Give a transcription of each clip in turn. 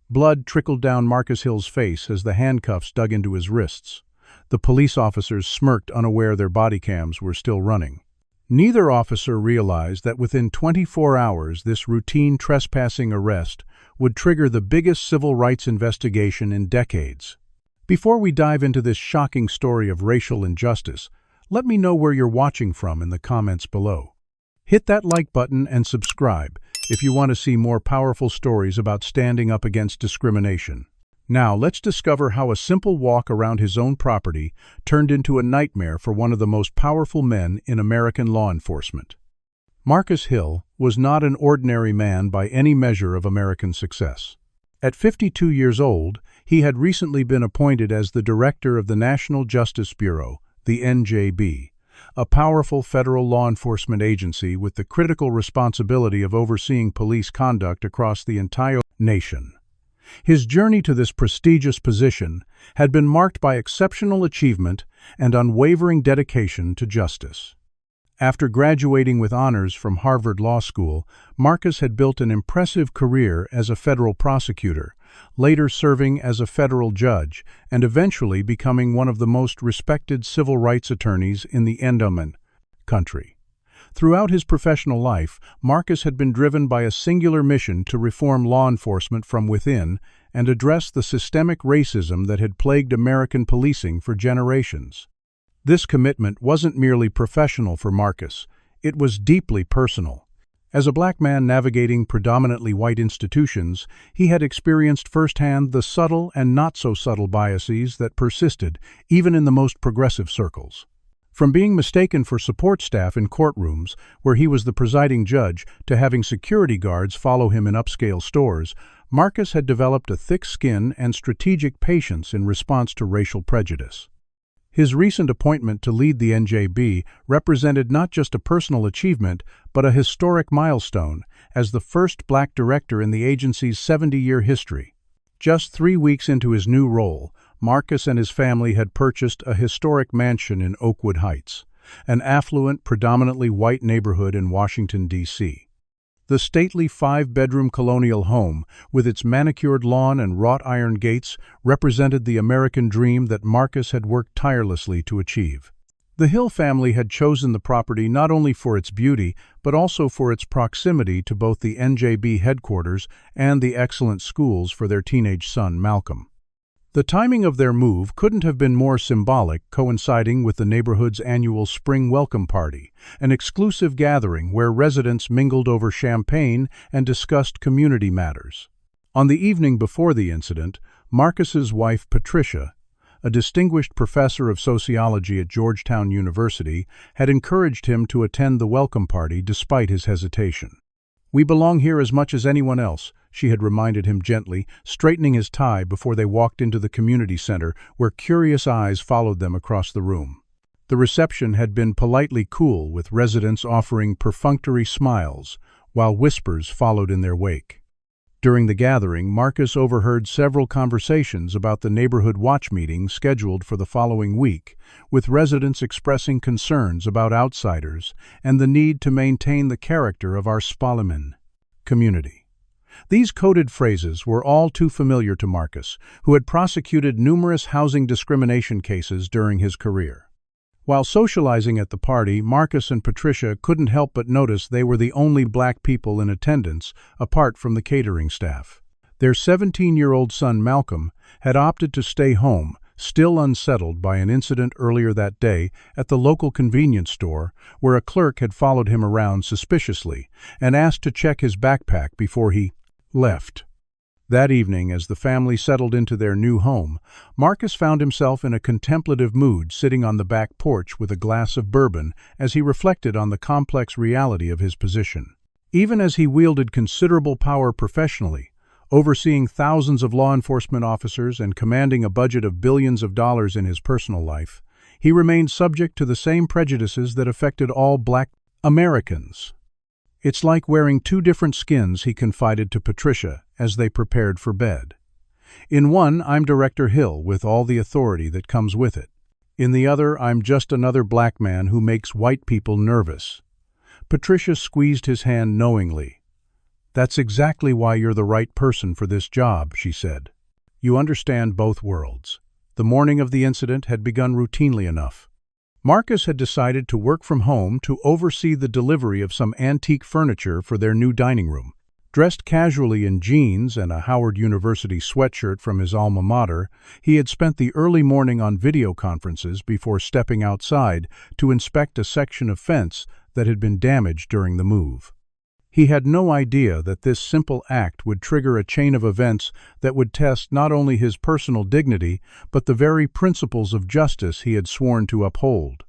Blood trickled down Marcus Hill's face as the handcuffs dug into his wrists. The police officers smirked, unaware their body cams were still running. Neither officer realized that within 24 hours this routine trespassing arrest would trigger the biggest civil rights investigation in decades. Before we dive into this shocking story of racial injustice, let me know where you're watching from in the comments below. Hit that like button and subscribe if you want to see more powerful stories about standing up against discrimination. Now, let's discover how a simple walk around his own property turned into a nightmare for one of the most powerful men in American law enforcement. Marcus Hill was not an ordinary man by any measure of American success. At 52 years old, he had recently been appointed as the director of the National Justice Bureau, the NJB, a powerful federal law enforcement agency with the critical responsibility of overseeing police conduct across the entire nation. His journey to this prestigious position had been marked by exceptional achievement and unwavering dedication to justice. After graduating with honors from Harvard Law School, Marcus had built an impressive career as a federal prosecutor, later serving as a federal judge, and eventually becoming one of the most respected civil rights attorneys in the country. Throughout his professional life, Marcus had been driven by a singular mission to reform law enforcement from within and address the systemic racism that had plagued American policing for generations. This commitment wasn't merely professional for Marcus, it was deeply personal. As a black man navigating predominantly white institutions, he had experienced firsthand the subtle and not-so-subtle biases that persisted, even in the most progressive circles. From being mistaken for support staff in courtrooms, where he was the presiding judge, to having security guards follow him in upscale stores, Marcus had developed a thick skin and strategic patience in response to racial prejudice. His recent appointment to lead the NJB represented not just a personal achievement, but a historic milestone, as the first black director in the agency's 70-year history. Just 3 weeks into his new role, Marcus and his family had purchased a historic mansion in Oakwood Heights, an affluent, predominantly white neighborhood in Washington, D.C. The stately 5-bedroom colonial home, with its manicured lawn and wrought iron gates, represented the American dream that Marcus had worked tirelessly to achieve. The Hill family had chosen the property not only for its beauty, but also for its proximity to both the NJB headquarters and the excellent schools for their teenage son, Malcolm. The timing of their move couldn't have been more symbolic, coinciding with the neighborhood's annual Spring Welcome Party, an exclusive gathering where residents mingled over champagne and discussed community matters. On the evening before the incident, Marcus's wife, Patricia, a distinguished professor of sociology at Georgetown University, had encouraged him to attend the welcome party despite his hesitation. "We belong here as much as anyone else," she had reminded him gently, straightening his tie before they walked into the community center, where curious eyes followed them across the room. The reception had been politely cool, with residents offering perfunctory smiles, while whispers followed in their wake. During the gathering, Marcus overheard several conversations about the neighborhood watch meeting scheduled for the following week, with residents expressing concerns about outsiders and the need to maintain the character of our Spalaman community. These coded phrases were all too familiar to Marcus, who had prosecuted numerous housing discrimination cases during his career. While socializing at the party, Marcus and Patricia couldn't help but notice they were the only black people in attendance, apart from the catering staff. Their 17-year-old son, Malcolm, had opted to stay home, still unsettled by an incident earlier that day at the local convenience store, where a clerk had followed him around suspiciously and asked to check his backpack before he left. That evening, as the family settled into their new home, Marcus found himself in a contemplative mood, sitting on the back porch with a glass of bourbon as he reflected on the complex reality of his position. Even as he wielded considerable power professionally, overseeing thousands of law enforcement officers and commanding a budget of billions of dollars in his personal life, he remained subject to the same prejudices that affected all black Americans. "It's like wearing two different skins," he confided to Patricia as they prepared for bed. "In one, I'm Director Hill with all the authority that comes with it. In the other, I'm just another black man who makes white people nervous." Patricia squeezed his hand knowingly. "That's exactly why you're the right person for this job," she said. "You understand both worlds." The morning of the incident had begun routinely enough. Marcus had decided to work from home to oversee the delivery of some antique furniture for their new dining room. Dressed casually in jeans and a Howard University sweatshirt from his alma mater, he had spent the early morning on video conferences before stepping outside to inspect a section of fence that had been damaged during the move. He had no idea that this simple act would trigger a chain of events that would test not only his personal dignity, but the very principles of justice he had sworn to uphold.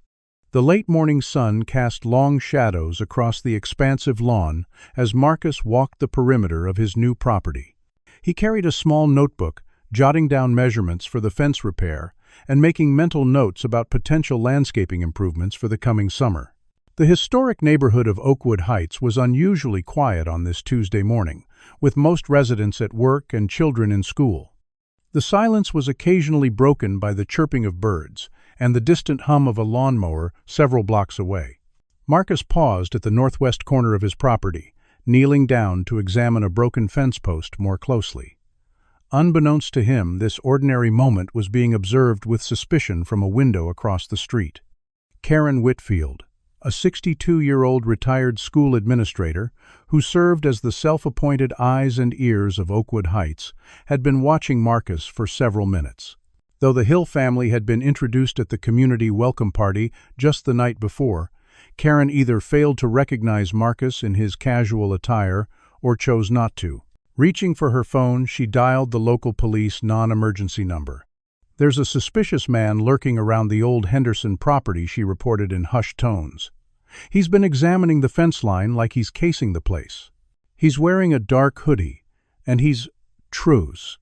The late morning sun cast long shadows across the expansive lawn as Marcus walked the perimeter of his new property. He carried a small notebook, jotting down measurements for the fence repair and making mental notes about potential landscaping improvements for the coming summer. The historic neighborhood of Oakwood Heights was unusually quiet on this Tuesday morning, with most residents at work and children in school. The silence was occasionally broken by the chirping of birds and the distant hum of a lawnmower several blocks away. Marcus paused at the northwest corner of his property, kneeling down to examine a broken fence post more closely. Unbeknownst to him, this ordinary moment was being observed with suspicion from a window across the street. Karen Whitfield, a 62-year-old retired school administrator who served as the self-appointed eyes and ears of Oakwood Heights, had been watching Marcus for several minutes. Though the Hill family had been introduced at the community welcome party just the night before, Karen either failed to recognize Marcus in his casual attire or chose not to. Reaching for her phone, she dialed the local police non-emergency number. "There's a suspicious man lurking around the old Henderson property," she reported in hushed tones. "He's been examining the fence line like he's casing the place. He's wearing a dark hoodie, and he's truce."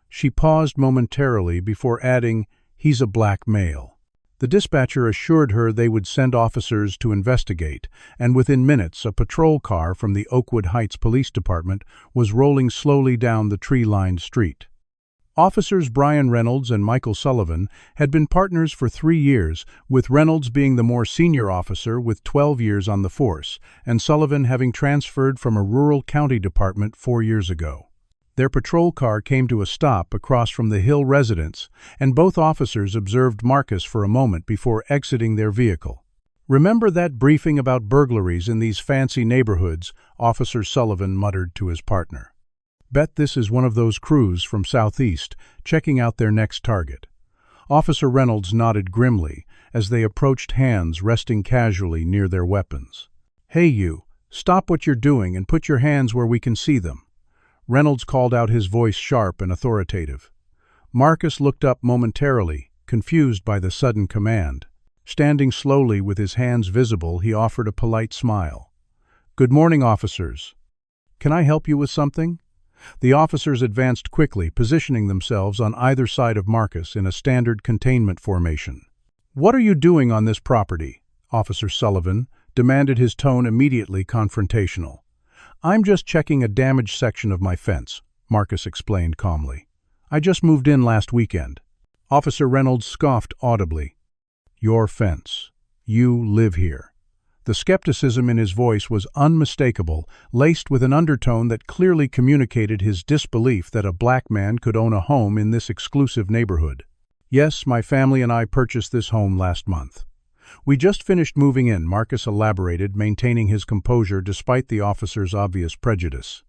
She paused momentarily before adding, "He's a black male." The dispatcher assured her they would send officers to investigate, and within minutes a patrol car from the Oakwood Heights Police Department was rolling slowly down the tree-lined street. Officers Brian Reynolds and Michael Sullivan had been partners for 3 years, with Reynolds being the more senior officer with 12 years on the force, and Sullivan having transferred from a rural county department 4 years ago. Their patrol car came to a stop across from the Hill residence, and both officers observed Marcus for a moment before exiting their vehicle. "Remember that briefing about burglaries in these fancy neighborhoods?" Officer Sullivan muttered to his partner. "Bet this is one of those crews from Southeast, checking out their next target." Officer Reynolds nodded grimly as they approached, hands resting casually near their weapons. "Hey you, stop what you're doing and put your hands where we can see them." Reynolds called out, his voice sharp and authoritative. Marcus looked up momentarily, confused by the sudden command. Standing slowly with his hands visible, he offered a polite smile. "Good morning, officers. Can I help you with something?" The officers advanced quickly, positioning themselves on either side of Marcus in a standard containment formation. "What are you doing on this property?" Officer Sullivan demanded, his tone immediately confrontational. "I'm just checking a damaged section of my fence," Marcus explained calmly. "I just moved in last weekend." Officer Reynolds scoffed audibly. "Your fence. You live here." The skepticism in his voice was unmistakable, laced with an undertone that clearly communicated his disbelief that a black man could own a home in this exclusive neighborhood. "Yes, my family and I purchased this home last month. We just finished moving in," Marcus elaborated, maintaining his composure despite the officer's obvious prejudice.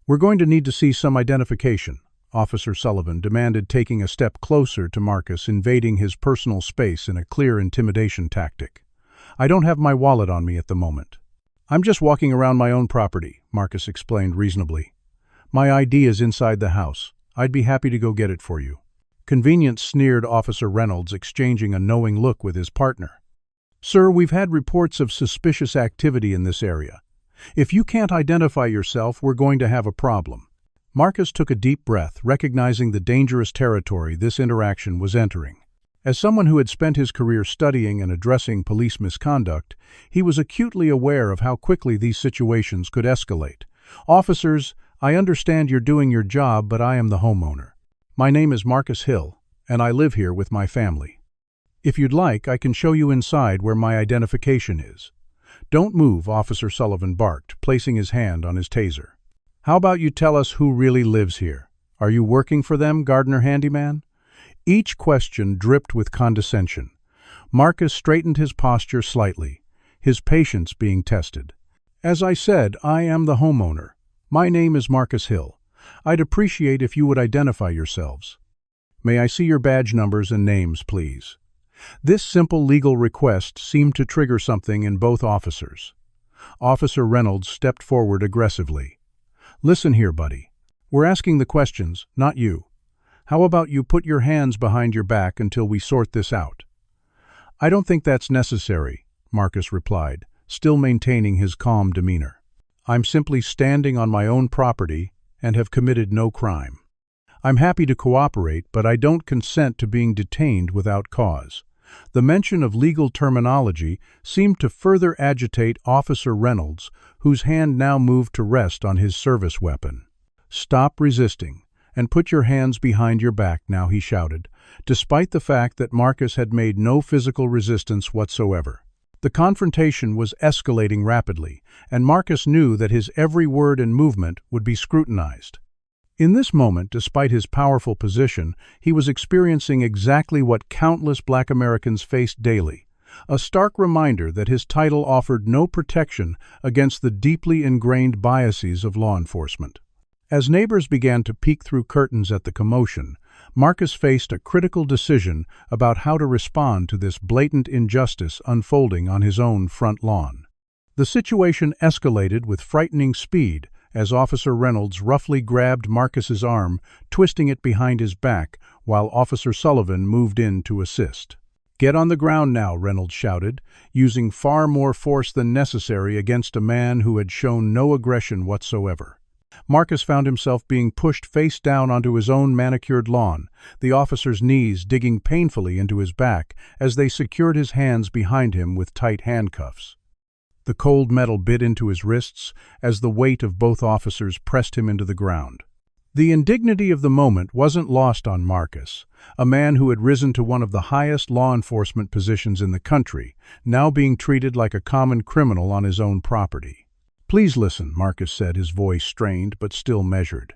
"We're going to need to see some identification," Officer Sullivan demanded, taking a step closer to Marcus, invading his personal space in a clear intimidation tactic. "I don't have my wallet on me at the moment." "I'm just walking around my own property," Marcus explained reasonably. "My ID is inside the house. I'd be happy to go get it for you." "Convenient," sneered Officer Reynolds, exchanging a knowing look with his partner. "Sir, we've had reports of suspicious activity in this area. If you can't identify yourself, we're going to have a problem." Marcus took a deep breath, recognizing the dangerous territory this interaction was entering. As someone who had spent his career studying and addressing police misconduct, he was acutely aware of how quickly these situations could escalate. "Officers, I understand you're doing your job, but I am the homeowner. My name is Marcus Hill, and I live here with my family. If you'd like, I can show you inside where my identification is." "Don't move," Officer Sullivan barked, placing his hand on his taser. How about you tell us who really lives here? Are you working for them, gardener handyman? Each question dripped with condescension. Marcus straightened his posture slightly, his patience being tested. As I said, I am the homeowner. My name is Marcus Hill. I'd appreciate if you would identify yourselves. May I see your badge numbers and names, please? This simple legal request seemed to trigger something in both officers. Officer Reynolds stepped forward aggressively. Listen here, buddy. We're asking the questions, not you. How about you put your hands behind your back until we sort this out? I don't think that's necessary, Marcus replied, still maintaining his calm demeanor. I'm simply standing on my own property and have committed no crime. I'm happy to cooperate, but I don't consent to being detained without cause. The mention of legal terminology seemed to further agitate Officer Reynolds, whose hand now moved to rest on his service weapon. Stop resisting, and put your hands behind your back now, he shouted, despite the fact that Marcus had made no physical resistance whatsoever. The confrontation was escalating rapidly, and Marcus knew that his every word and movement would be scrutinized. In this moment, despite his powerful position, he was experiencing exactly what countless Black Americans faced daily, a stark reminder that his title offered no protection against the deeply ingrained biases of law enforcement. As neighbors began to peek through curtains at the commotion, Marcus faced a critical decision about how to respond to this blatant injustice unfolding on his own front lawn. The situation escalated with frightening speed as Officer Reynolds roughly grabbed Marcus's arm, twisting it behind his back, while Officer Sullivan moved in to assist. "Get on the ground now," Reynolds shouted, using far more force than necessary against a man who had shown no aggression whatsoever. Marcus found himself being pushed face down onto his own manicured lawn, the officer's knees digging painfully into his back as they secured his hands behind him with tight handcuffs. The cold metal bit into his wrists as the weight of both officers pressed him into the ground. The indignity of the moment wasn't lost on Marcus, a man who had risen to one of the highest law enforcement positions in the country, now being treated like a common criminal on his own property. "Please listen," Marcus said, his voice strained but still measured.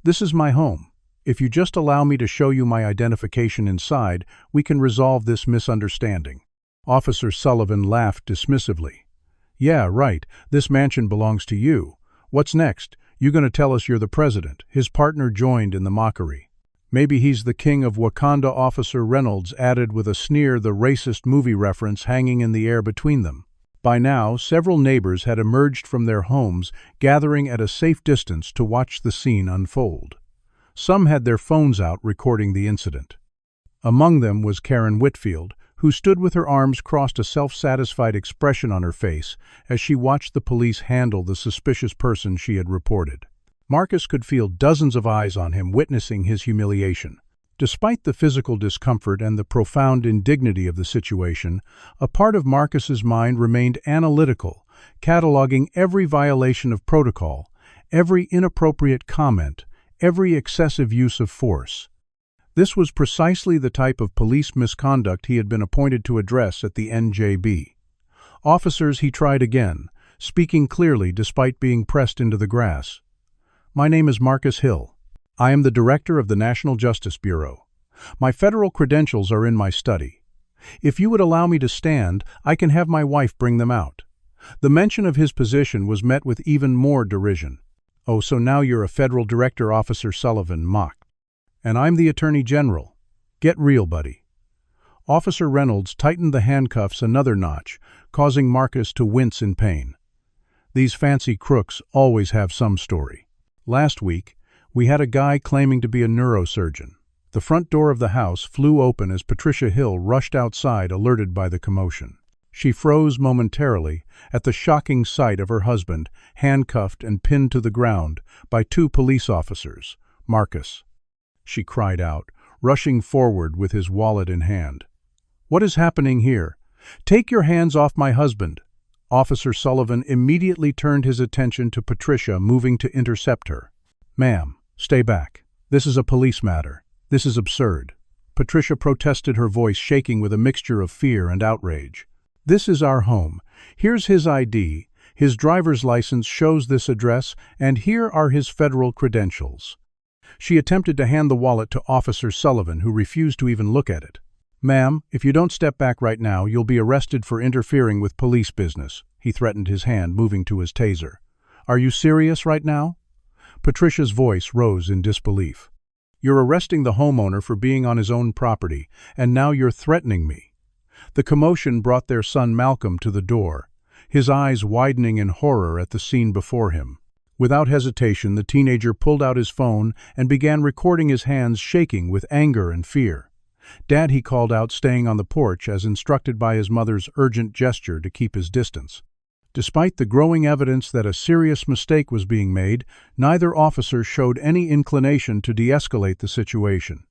"This is my home. If you just allow me to show you my identification inside, we can resolve this misunderstanding." Officer Sullivan laughed dismissively. "Yeah, right. This mansion belongs to you. What's next? You gonna tell us you're the president?" His partner joined in the mockery. "Maybe he's the king of Wakanda," Officer Reynolds added with a sneer, the racist movie reference hanging in the air between them. By now, several neighbors had emerged from their homes, gathering at a safe distance to watch the scene unfold. Some had their phones out recording the incident. Among them was Karen Whitfield, who stood with her arms crossed, a self-satisfied expression on her face as she watched the police handle the suspicious person she had reported. Marcus could feel dozens of eyes on him witnessing his humiliation. Despite the physical discomfort and the profound indignity of the situation, a part of Marcus's mind remained analytical, cataloging every violation of protocol, every inappropriate comment, every excessive use of force. This was precisely the type of police misconduct he had been appointed to address at the NJB. "Officers," he tried again, speaking clearly despite being pressed into the grass. "My name is Marcus Hill. I am the director of the National Justice Bureau. My federal credentials are in my study. If you would allow me to stand, I can have my wife bring them out." The mention of his position was met with even more derision. "Oh, so now you're a federal director," Officer Sullivan mocked. "And I'm the Attorney General. Get real, buddy." Officer Reynolds tightened the handcuffs another notch, causing Marcus to wince in pain. These fancy crooks always have some story. Last week, we had a guy claiming to be a neurosurgeon. The front door of the house flew open as Patricia Hill rushed outside, alerted by the commotion. She froze momentarily at the shocking sight of her husband, handcuffed and pinned to the ground by two police officers. "Marcus," she cried out, rushing forward with his wallet in hand. "What is happening here? Take your hands off my husband." Officer Sullivan immediately turned his attention to Patricia, moving to intercept her. "Ma'am, stay back. This is a police matter. This is absurd." Patricia protested, her voice shaking with a mixture of fear and outrage. "This is our home. Here's his ID. His driver's license shows this address, and here are his federal credentials. She attempted to hand the wallet to Officer Sullivan, who refused to even look at it. "Ma'am, if you don't step back right now, you'll be arrested for interfering with police business," he threatened, his hand moving to his taser. "Are you serious right now?" Patricia's voice rose in disbelief. "You're arresting the homeowner for being on his own property, and now you're threatening me." The commotion brought their son Malcolm to the door, his eyes widening in horror at the scene before him. Without hesitation, the teenager pulled out his phone and began recording, his hands shaking with anger and fear. "Dad," he called out, staying on the porch as instructed by his mother's urgent gesture to keep his distance. Despite the growing evidence that a serious mistake was being made, neither officer showed any inclination to de-escalate the situation.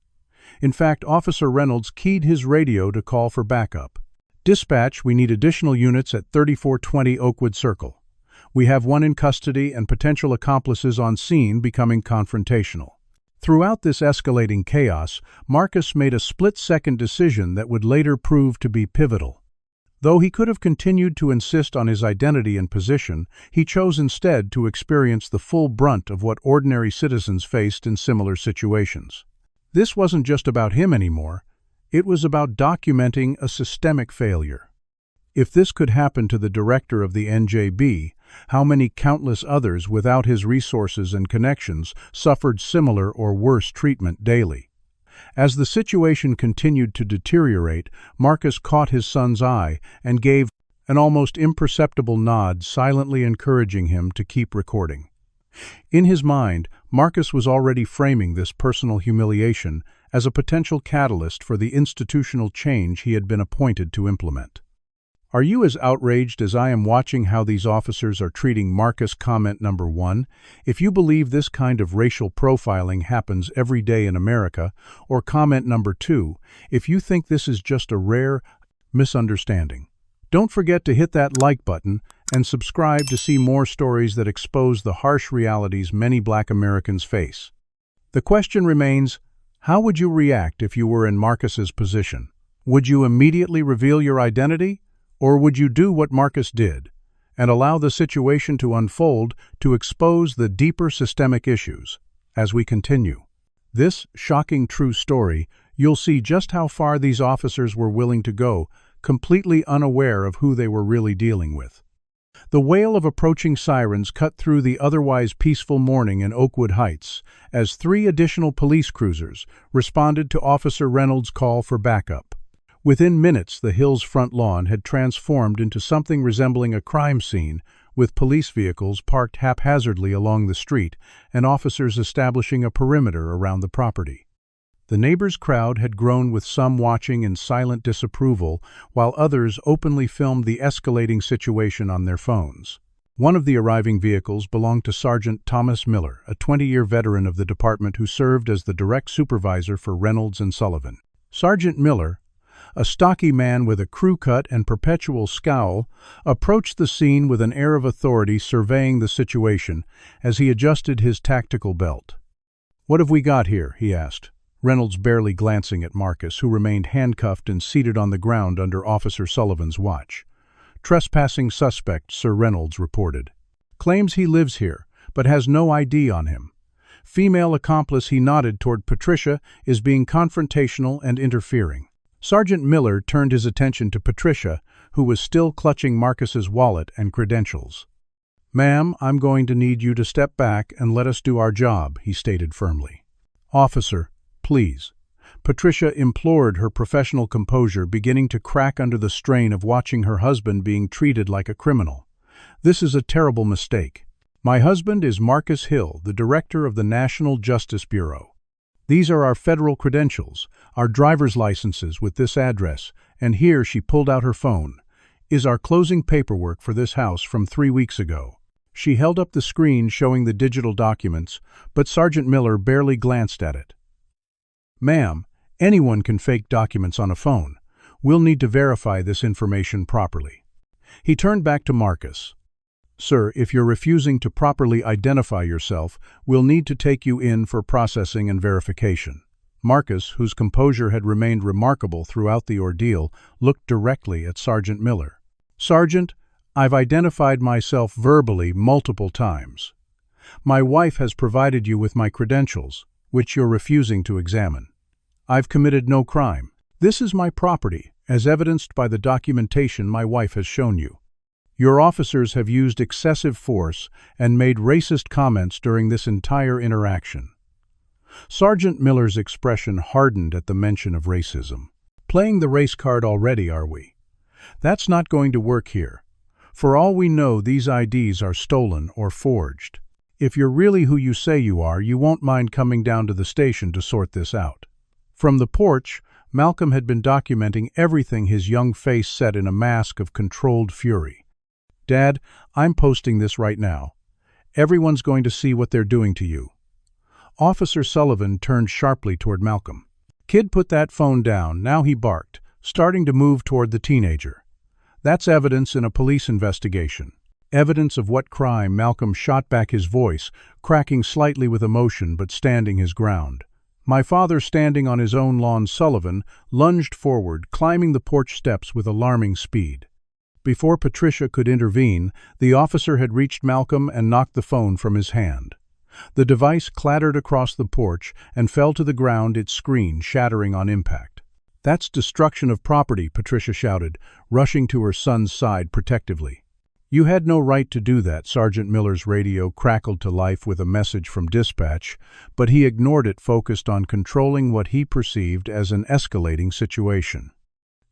In fact, Officer Reynolds keyed his radio to call for backup. "Dispatch, we need additional units at 3420 Oakwood Circle. We have one in custody and potential accomplices on scene becoming confrontational." Throughout this escalating chaos, Marcus made a split-second decision that would later prove to be pivotal. Though he could have continued to insist on his identity and position, he chose instead to experience the full brunt of what ordinary citizens faced in similar situations. This wasn't just about him anymore. It was about documenting a systemic failure. If this could happen to the director of the NJB, how many countless others without his resources and connections suffered similar or worse treatment daily? As the situation continued to deteriorate, Marcus caught his son's eye and gave an almost imperceptible nod, silently encouraging him to keep recording. In his mind, Marcus was already framing this personal humiliation as a potential catalyst for the institutional change he had been appointed to implement. "Are you as outraged as I am watching how these officers are treating Marcus?" Comment number 1. If you believe this kind of racial profiling happens every day in America. Or comment number 2. If you think this is just a rare misunderstanding. Don't forget to hit that like button and subscribe to see more stories that expose the harsh realities many Black Americans face. The question remains, how would you react if you were in Marcus's position? Would you immediately reveal your identity? Or would you do what Marcus did and allow the situation to unfold to expose the deeper systemic issues? As we continue this shocking true story, you'll see just how far these officers were willing to go, completely unaware of who they were really dealing with. The wail of approaching sirens cut through the otherwise peaceful morning in Oakwood Heights as 3 additional police cruisers responded to Officer Reynolds' call for backup. Within minutes, the Hill's front lawn had transformed into something resembling a crime scene, with police vehicles parked haphazardly along the street and officers establishing a perimeter around the property. The neighbors' crowd had grown, with some watching in silent disapproval, while others openly filmed the escalating situation on their phones. One of the arriving vehicles belonged to Sergeant Thomas Miller, a 20-year veteran of the department who served as the direct supervisor for Reynolds and Sullivan. Sergeant Miller, a stocky man with a crew cut and perpetual scowl, approached the scene with an air of authority, surveying the situation as he adjusted his tactical belt. "What have we got here?" he asked, Reynolds barely glancing at Marcus, who remained handcuffed and seated on the ground under Officer Sullivan's watch. "Trespassing suspect," Sir Reynolds reported. "Claims he lives here, but has no ID on him. Female accomplice," he nodded toward Patricia, "is being confrontational and interfering." Sergeant Miller turned his attention to Patricia, who was still clutching Marcus's wallet and credentials. "Ma'am, I'm going to need you to step back and let us do our job," he stated firmly. "Officer, please." Patricia implored, her professional composure beginning to crack under the strain of watching her husband being treated like a criminal. "This is a terrible mistake. My husband is Marcus Hill, the director of the National Justice Bureau. These are our federal credentials, our driver's licenses with this address, and here," she pulled out her phone, "is our closing paperwork for this house from 3 weeks ago." She held up the screen showing the digital documents, but Sergeant Miller barely glanced at it. "Ma'am, anyone can fake documents on a phone. We'll need to verify this information properly." He turned back to Marcus. "Sir, if you're refusing to properly identify yourself, we'll need to take you in for processing and verification." Marcus, whose composure had remained remarkable throughout the ordeal, looked directly at Sergeant Miller. "Sergeant, I've identified myself verbally multiple times. My wife has provided you with my credentials, which you're refusing to examine. I've committed no crime. This is my property, as evidenced by the documentation my wife has shown you. Your officers have used excessive force and made racist comments during this entire interaction. Sergeant Miller's expression hardened at the mention of racism. Playing the race card already, are we? That's not going to work here. For all we know, these IDs are stolen or forged. If you're really who you say you are, you won't mind coming down to the station to sort this out. From the porch, Malcolm had been documenting everything, his young face set in a mask of controlled fury. Dad, I'm posting this right now. Everyone's going to see what they're doing to you. Officer Sullivan turned sharply toward Malcolm. Kid put that phone down, now he barked, starting to move toward the teenager. That's evidence in a police investigation. Evidence of what crime? Malcolm shot back, his voice, cracking slightly with emotion but standing his ground. My father standing on his own lawn. Sullivan lunged forward, climbing the porch steps with alarming speed. Before Patricia could intervene, the officer had reached Malcolm and knocked the phone from his hand. The device clattered across the porch and fell to the ground, its screen shattering on impact. That's destruction of property, Patricia shouted, rushing to her son's side protectively. You had no right to do that. Sergeant Miller's radio crackled to life with a message from dispatch, but he ignored it, focused on controlling what he perceived as an escalating situation.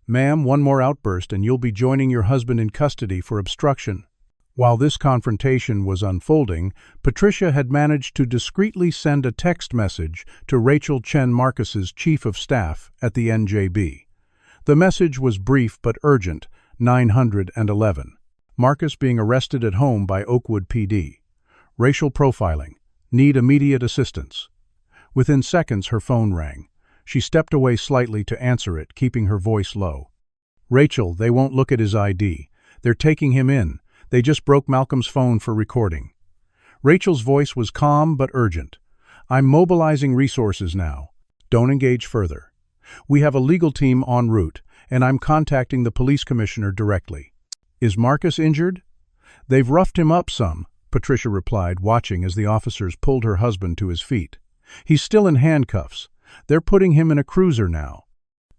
Ma'am, one more outburst and you'll be joining your husband in custody for obstruction. While this confrontation was unfolding, Patricia had managed to discreetly send a text message to Rachel Chen, Marcus's chief of staff at the NJB. The message was brief but urgent, 911. Marcus being arrested at home by Oakwood PD. Racial profiling. Need immediate assistance. Within seconds, her phone rang. She stepped away slightly to answer it, keeping her voice low. Rachel, they won't look at his ID. They're taking him in. They just broke Malcolm's phone for recording. Rachel's voice was calm but urgent. I'm mobilizing resources now. Don't engage further. We have a legal team en route, and I'm contacting the police commissioner directly. Is Marcus injured? They've roughed him up some, Patricia replied, watching as the officers pulled her husband to his feet. He's still in handcuffs. They're putting him in a cruiser now.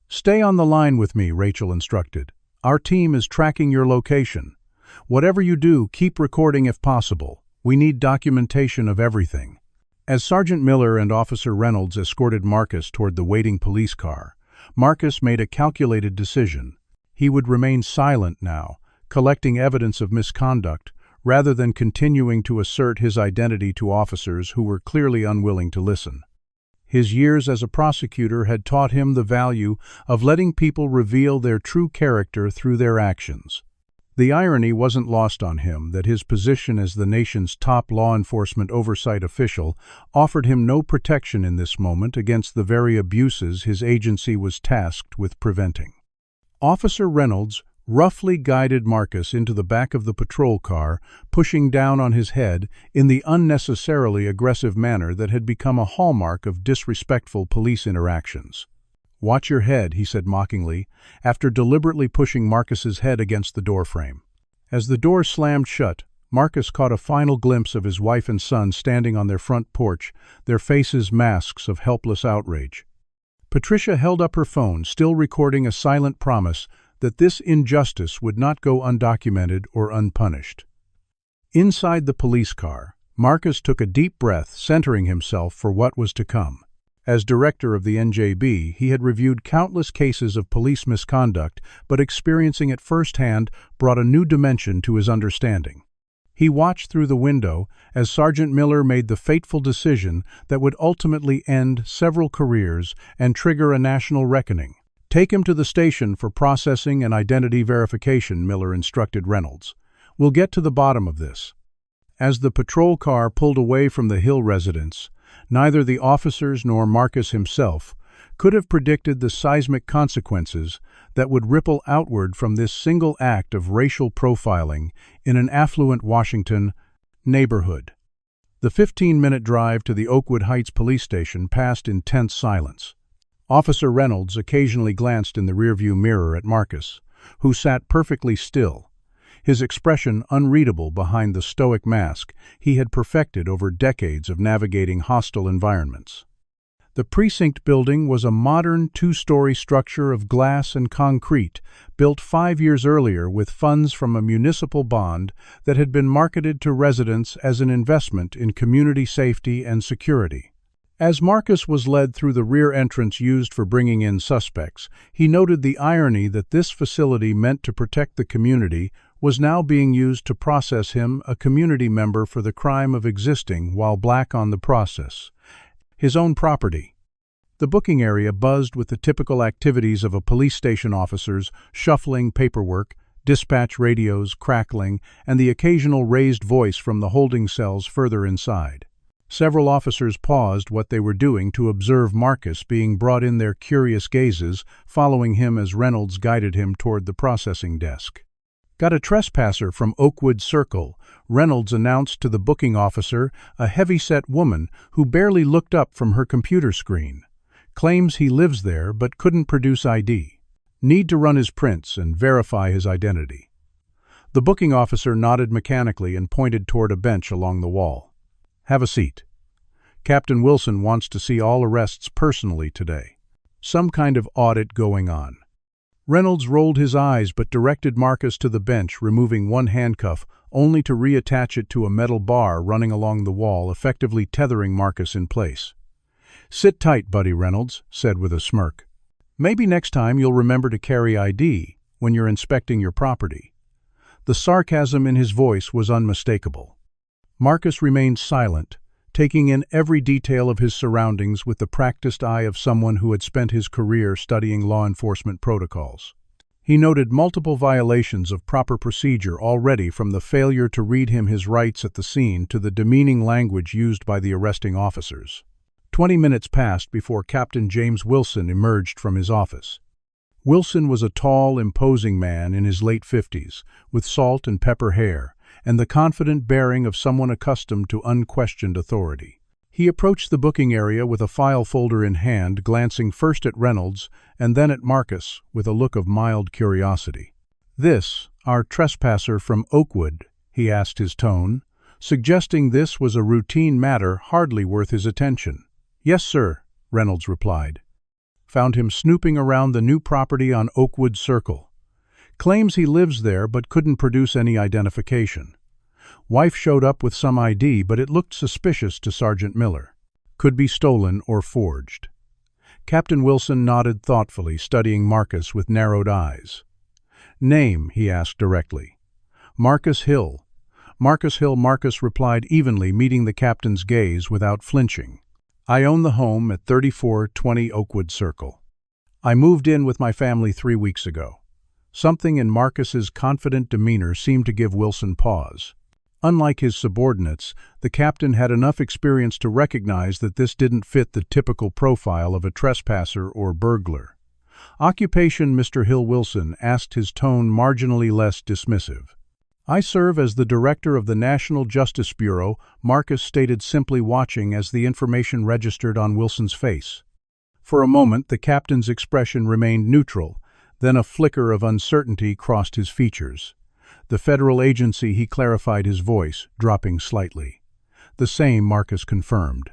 Stay on the line with me, Rachel instructed. Our team is tracking your location. Whatever you do, keep recording if possible. We need documentation of everything. As Sergeant Miller and Officer Reynolds escorted Marcus toward the waiting police car, Marcus made a calculated decision. He would remain silent now, collecting evidence of misconduct, rather than continuing to assert his identity to officers who were clearly unwilling to listen. His years as a prosecutor had taught him the value of letting people reveal their true character through their actions. The irony wasn't lost on him that his position as the nation's top law enforcement oversight official offered him no protection in this moment against the very abuses his agency was tasked with preventing. Officer Reynolds roughly guided Marcus into the back of the patrol car, pushing down on his head in the unnecessarily aggressive manner that had become a hallmark of disrespectful police interactions. Watch your head, he said mockingly, after deliberately pushing Marcus's head against the doorframe. As the door slammed shut, Marcus caught a final glimpse of his wife and son standing on their front porch, their faces masks of helpless outrage. Patricia held up her phone, still recording a silent promise that this injustice would not go undocumented or unpunished. Inside the police car, Marcus took a deep breath, centering himself for what was to come. As director of the NJB, he had reviewed countless cases of police misconduct, but experiencing it firsthand brought a new dimension to his understanding. He watched through the window as Sergeant Miller made the fateful decision that would ultimately end several careers and trigger a national reckoning. Take him to the station for processing and identity verification, Miller instructed Reynolds. We'll get to the bottom of this. As the patrol car pulled away from the Hill residence, neither the officers nor Marcus himself could have predicted the seismic consequences that would ripple outward from this single act of racial profiling in an affluent Washington neighborhood. The 15-minute drive to the Oakwood Heights police station passed in tense silence. Officer Reynolds occasionally glanced in the rearview mirror at Marcus, who sat perfectly still, his expression unreadable behind the stoic mask he had perfected over decades of navigating hostile environments. The precinct building was a modern two-story structure of glass and concrete, built 5 years earlier with funds from a municipal bond that had been marketed to residents as an investment in community safety and security. As Marcus was led through the rear entrance used for bringing in suspects, he noted the irony that this facility meant to protect the community was now being used to process him, a community member, for the crime of existing while black on the process. His own property. The booking area buzzed with the typical activities of a police station officers, shuffling paperwork, dispatch radios crackling, and the occasional raised voice from the holding cells further inside. Several officers paused what they were doing to observe Marcus being brought in, their curious gazes following him as Reynolds guided him toward the processing desk. "Got a trespasser from Oakwood Circle," Reynolds announced to the booking officer, a heavy-set woman who barely looked up from her computer screen. "Claims he lives there but couldn't produce ID. Need to run his prints and verify his identity." The booking officer nodded mechanically and pointed toward a bench along the wall. "Have a seat. Captain Wilson wants to see all arrests personally today. Some kind of audit going on." Reynolds rolled his eyes but directed Marcus to the bench, removing one handcuff, only to reattach it to a metal bar running along the wall, effectively tethering Marcus in place. "Sit tight, buddy," Reynolds said with a smirk. "Maybe next time you'll remember to carry ID when you're inspecting your property." The sarcasm in his voice was unmistakable. Marcus remained silent, taking in every detail of his surroundings with the practiced eye of someone who had spent his career studying law enforcement protocols. He noted multiple violations of proper procedure already, from the failure to read him his rights at the scene to the demeaning language used by the arresting officers. 20 minutes passed before Captain James Wilson emerged from his office. Wilson was a tall, imposing man in his late 50s, with salt and pepper hair, and the confident bearing of someone accustomed to unquestioned authority. He approached the booking area with a file folder in hand, glancing first at Reynolds and then at Marcus with a look of mild curiosity. "This, our trespasser from Oakwood?" he asked, his tone suggesting this was a routine matter hardly worth his attention. "Yes, sir," Reynolds replied. "Found him snooping around the new property on Oakwood Circle. Claims he lives there but couldn't produce any identification. Wife showed up with some ID, but it looked suspicious to Sergeant Miller. Could be stolen or forged." Captain Wilson nodded thoughtfully, studying Marcus with narrowed eyes. "Name?" he asked directly. "Marcus Hill." "Marcus Hill," Marcus replied evenly, meeting the captain's gaze without flinching. "I own the home at 3420 Oakwood Circle. I moved in with my family 3 weeks ago." Something in Marcus's confident demeanor seemed to give Wilson pause. Unlike his subordinates, the captain had enough experience to recognize that this didn't fit the typical profile of a trespasser or burglar. "Occupation?" Mr. Hill, Wilson asked, his tone marginally less dismissive. "I serve as the director of the National Justice Bureau," Marcus stated simply, watching as the information registered on Wilson's face. For a moment, the captain's expression remained neutral, then a flicker of uncertainty crossed his features. "The federal agency," he clarified, his voice dropping slightly. "The same," Marcus confirmed.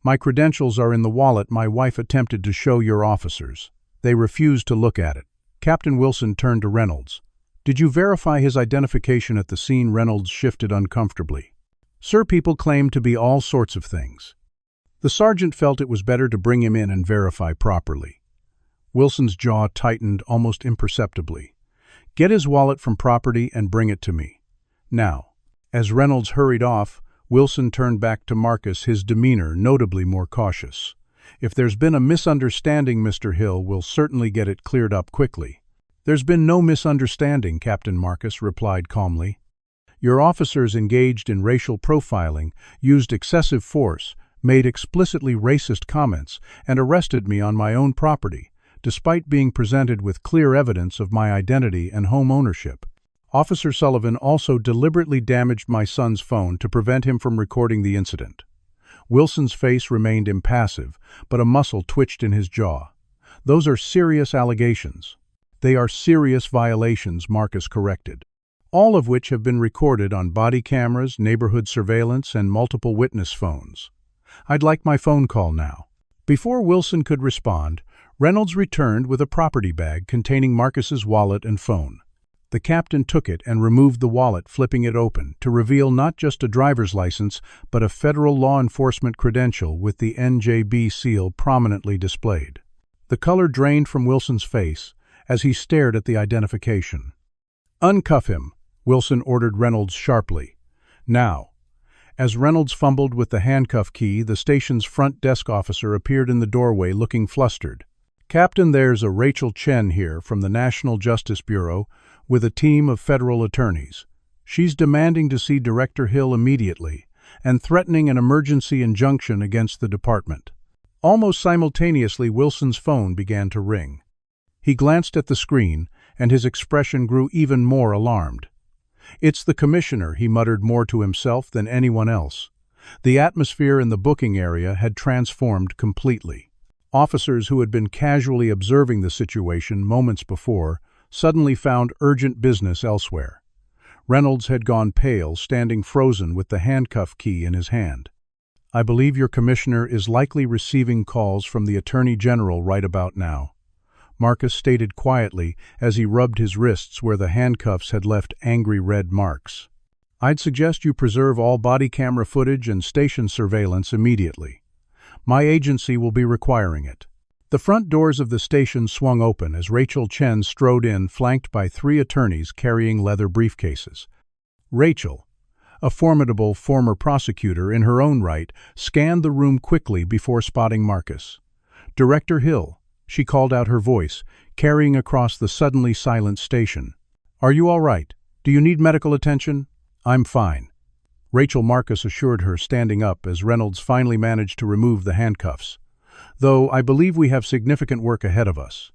"My credentials are in the wallet my wife attempted to show your officers. They refused to look at it." Captain Wilson turned to Reynolds. "Did you verify his identification at the scene?" Reynolds shifted uncomfortably. "Sir, people claim to be all sorts of things." The sergeant felt it was better to bring him in and verify properly. Wilson's jaw tightened almost imperceptibly. "Get his wallet from property and bring it to me. Now." As Reynolds hurried off, Wilson turned back to Marcus, his demeanor notably more cautious. "If there's been a misunderstanding, Mr. Hill, we'll certainly get it cleared up quickly." "There's been no misunderstanding," Captain Marcus replied calmly. "Your officers engaged in racial profiling, used excessive force, made explicitly racist comments, and arrested me on my own property, despite being presented with clear evidence of my identity and home ownership. Officer Sullivan also deliberately damaged my son's phone to prevent him from recording the incident." Wilson's face remained impassive, but a muscle twitched in his jaw. "Those are serious allegations." "They are serious violations," Marcus corrected. all of which have been recorded on body cameras, neighborhood surveillance, and multiple witness phones. I'd like my phone call now. Before Wilson could respond, Reynolds returned with a property bag containing Marcus's wallet and phone. The captain took it and removed the wallet, flipping it open, to reveal not just a driver's license, but a federal law enforcement credential with the NJB seal prominently displayed. The color drained from Wilson's face as he stared at the identification. "Uncuff him," Wilson ordered Reynolds sharply. "Now." As Reynolds fumbled with the handcuff key, the station's front desk officer appeared in the doorway looking flustered. "Captain, there's a Rachel Chen here from the National Justice Bureau with a team of federal attorneys. She's demanding to see Director Hill immediately and threatening an emergency injunction against the department." Almost simultaneously, Wilson's phone began to ring. He glanced at the screen, and his expression grew even more alarmed. "It's the commissioner," he muttered more to himself than anyone else. The atmosphere in the booking area had transformed completely. Officers who had been casually observing the situation moments before suddenly found urgent business elsewhere. Reynolds had gone pale, standing frozen with the handcuff key in his hand. "I believe your commissioner is likely receiving calls from the Attorney General right about now," Marcus stated quietly as he rubbed his wrists where the handcuffs had left angry red marks. "I'd suggest you preserve all body camera footage and station surveillance immediately. My agency will be requiring it." The front doors of the station swung open as Rachel Chen strode in, flanked by 3 attorneys carrying leather briefcases. Rachel, a formidable former prosecutor in her own right, scanned the room quickly before spotting Marcus. "Director Hill," she called out, her voice carrying across the suddenly silent station. "Are you all right? Do you need medical attention?" "I'm fine," Rachel, Marcus assured her, standing up as Reynolds finally managed to remove the handcuffs. "Though I believe we have significant work ahead of us."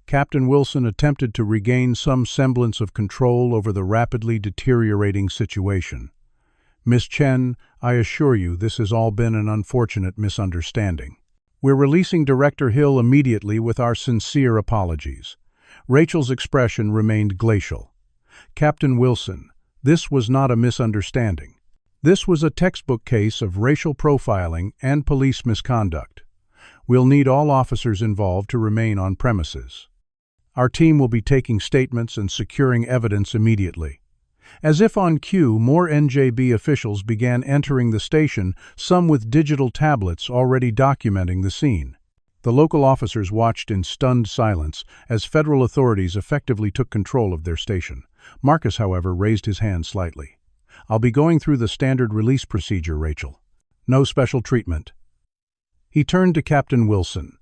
Captain Wilson attempted to regain some semblance of control over the rapidly deteriorating situation. "Miss Chen, I assure you this has all been an unfortunate misunderstanding. We're releasing Director Hill immediately with our sincere apologies." Rachel's expression remained glacial. "Captain Wilson, this was not a misunderstanding. This was a textbook case of racial profiling and police misconduct. We'll need all officers involved to remain on premises. Our team will be taking statements and securing evidence immediately." As if on cue, more NJB officials began entering the station, some with digital tablets already documenting the scene. The local officers watched in stunned silence as federal authorities effectively took control of their station. Marcus, however, raised his hand slightly. "I'll be going through the standard release procedure, Rachel. No special treatment." He turned to Captain Wilson.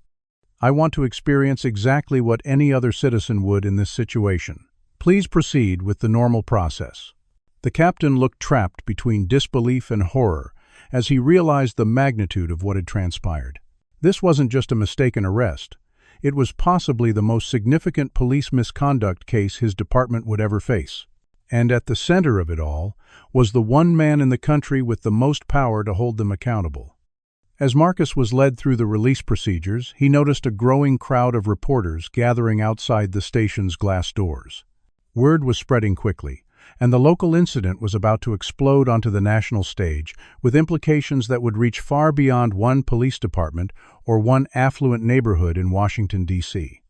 "I want to experience exactly what any other citizen would in this situation. Please proceed with the normal process." The captain looked trapped between disbelief and horror as he realized the magnitude of what had transpired. This wasn't just a mistaken arrest. It was possibly the most significant police misconduct case his department would ever face. And at the center of it all was the one man in the country with the most power to hold them accountable. As Marcus was led through the release procedures, he noticed a growing crowd of reporters gathering outside the station's glass doors. Word was spreading quickly, and the local incident was about to explode onto the national stage, with implications that would reach far beyond one police department or one affluent neighborhood in Washington, D.C.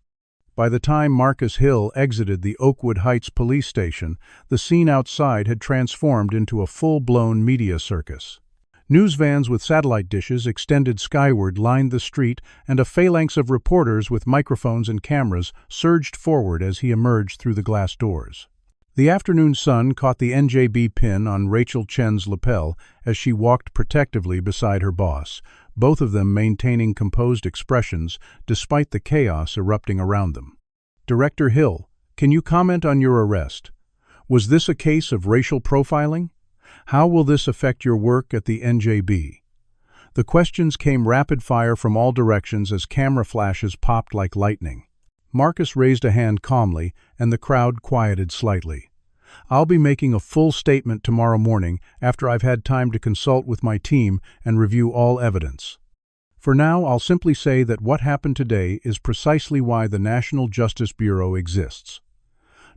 By the time Marcus Hill exited the Oakwood Heights police station, the scene outside had transformed into a full-blown media circus. News vans with satellite dishes extended skyward lined the street, and a phalanx of reporters with microphones and cameras surged forward as he emerged through the glass doors. The afternoon sun caught the NJB pin on Rachel Chen's lapel as she walked protectively beside her boss, both of them maintaining composed expressions despite the chaos erupting around them. "Director Hill, can you comment on your arrest? Was this a case of racial profiling? How will this affect your work at the NJB?" The questions came rapid fire from all directions as camera flashes popped like lightning. Marcus raised a hand calmly, and the crowd quieted slightly. "I'll be making a full statement tomorrow morning after I've had time to consult with my team and review all evidence. For now, I'll simply say that what happened today is precisely why the National Justice Bureau exists.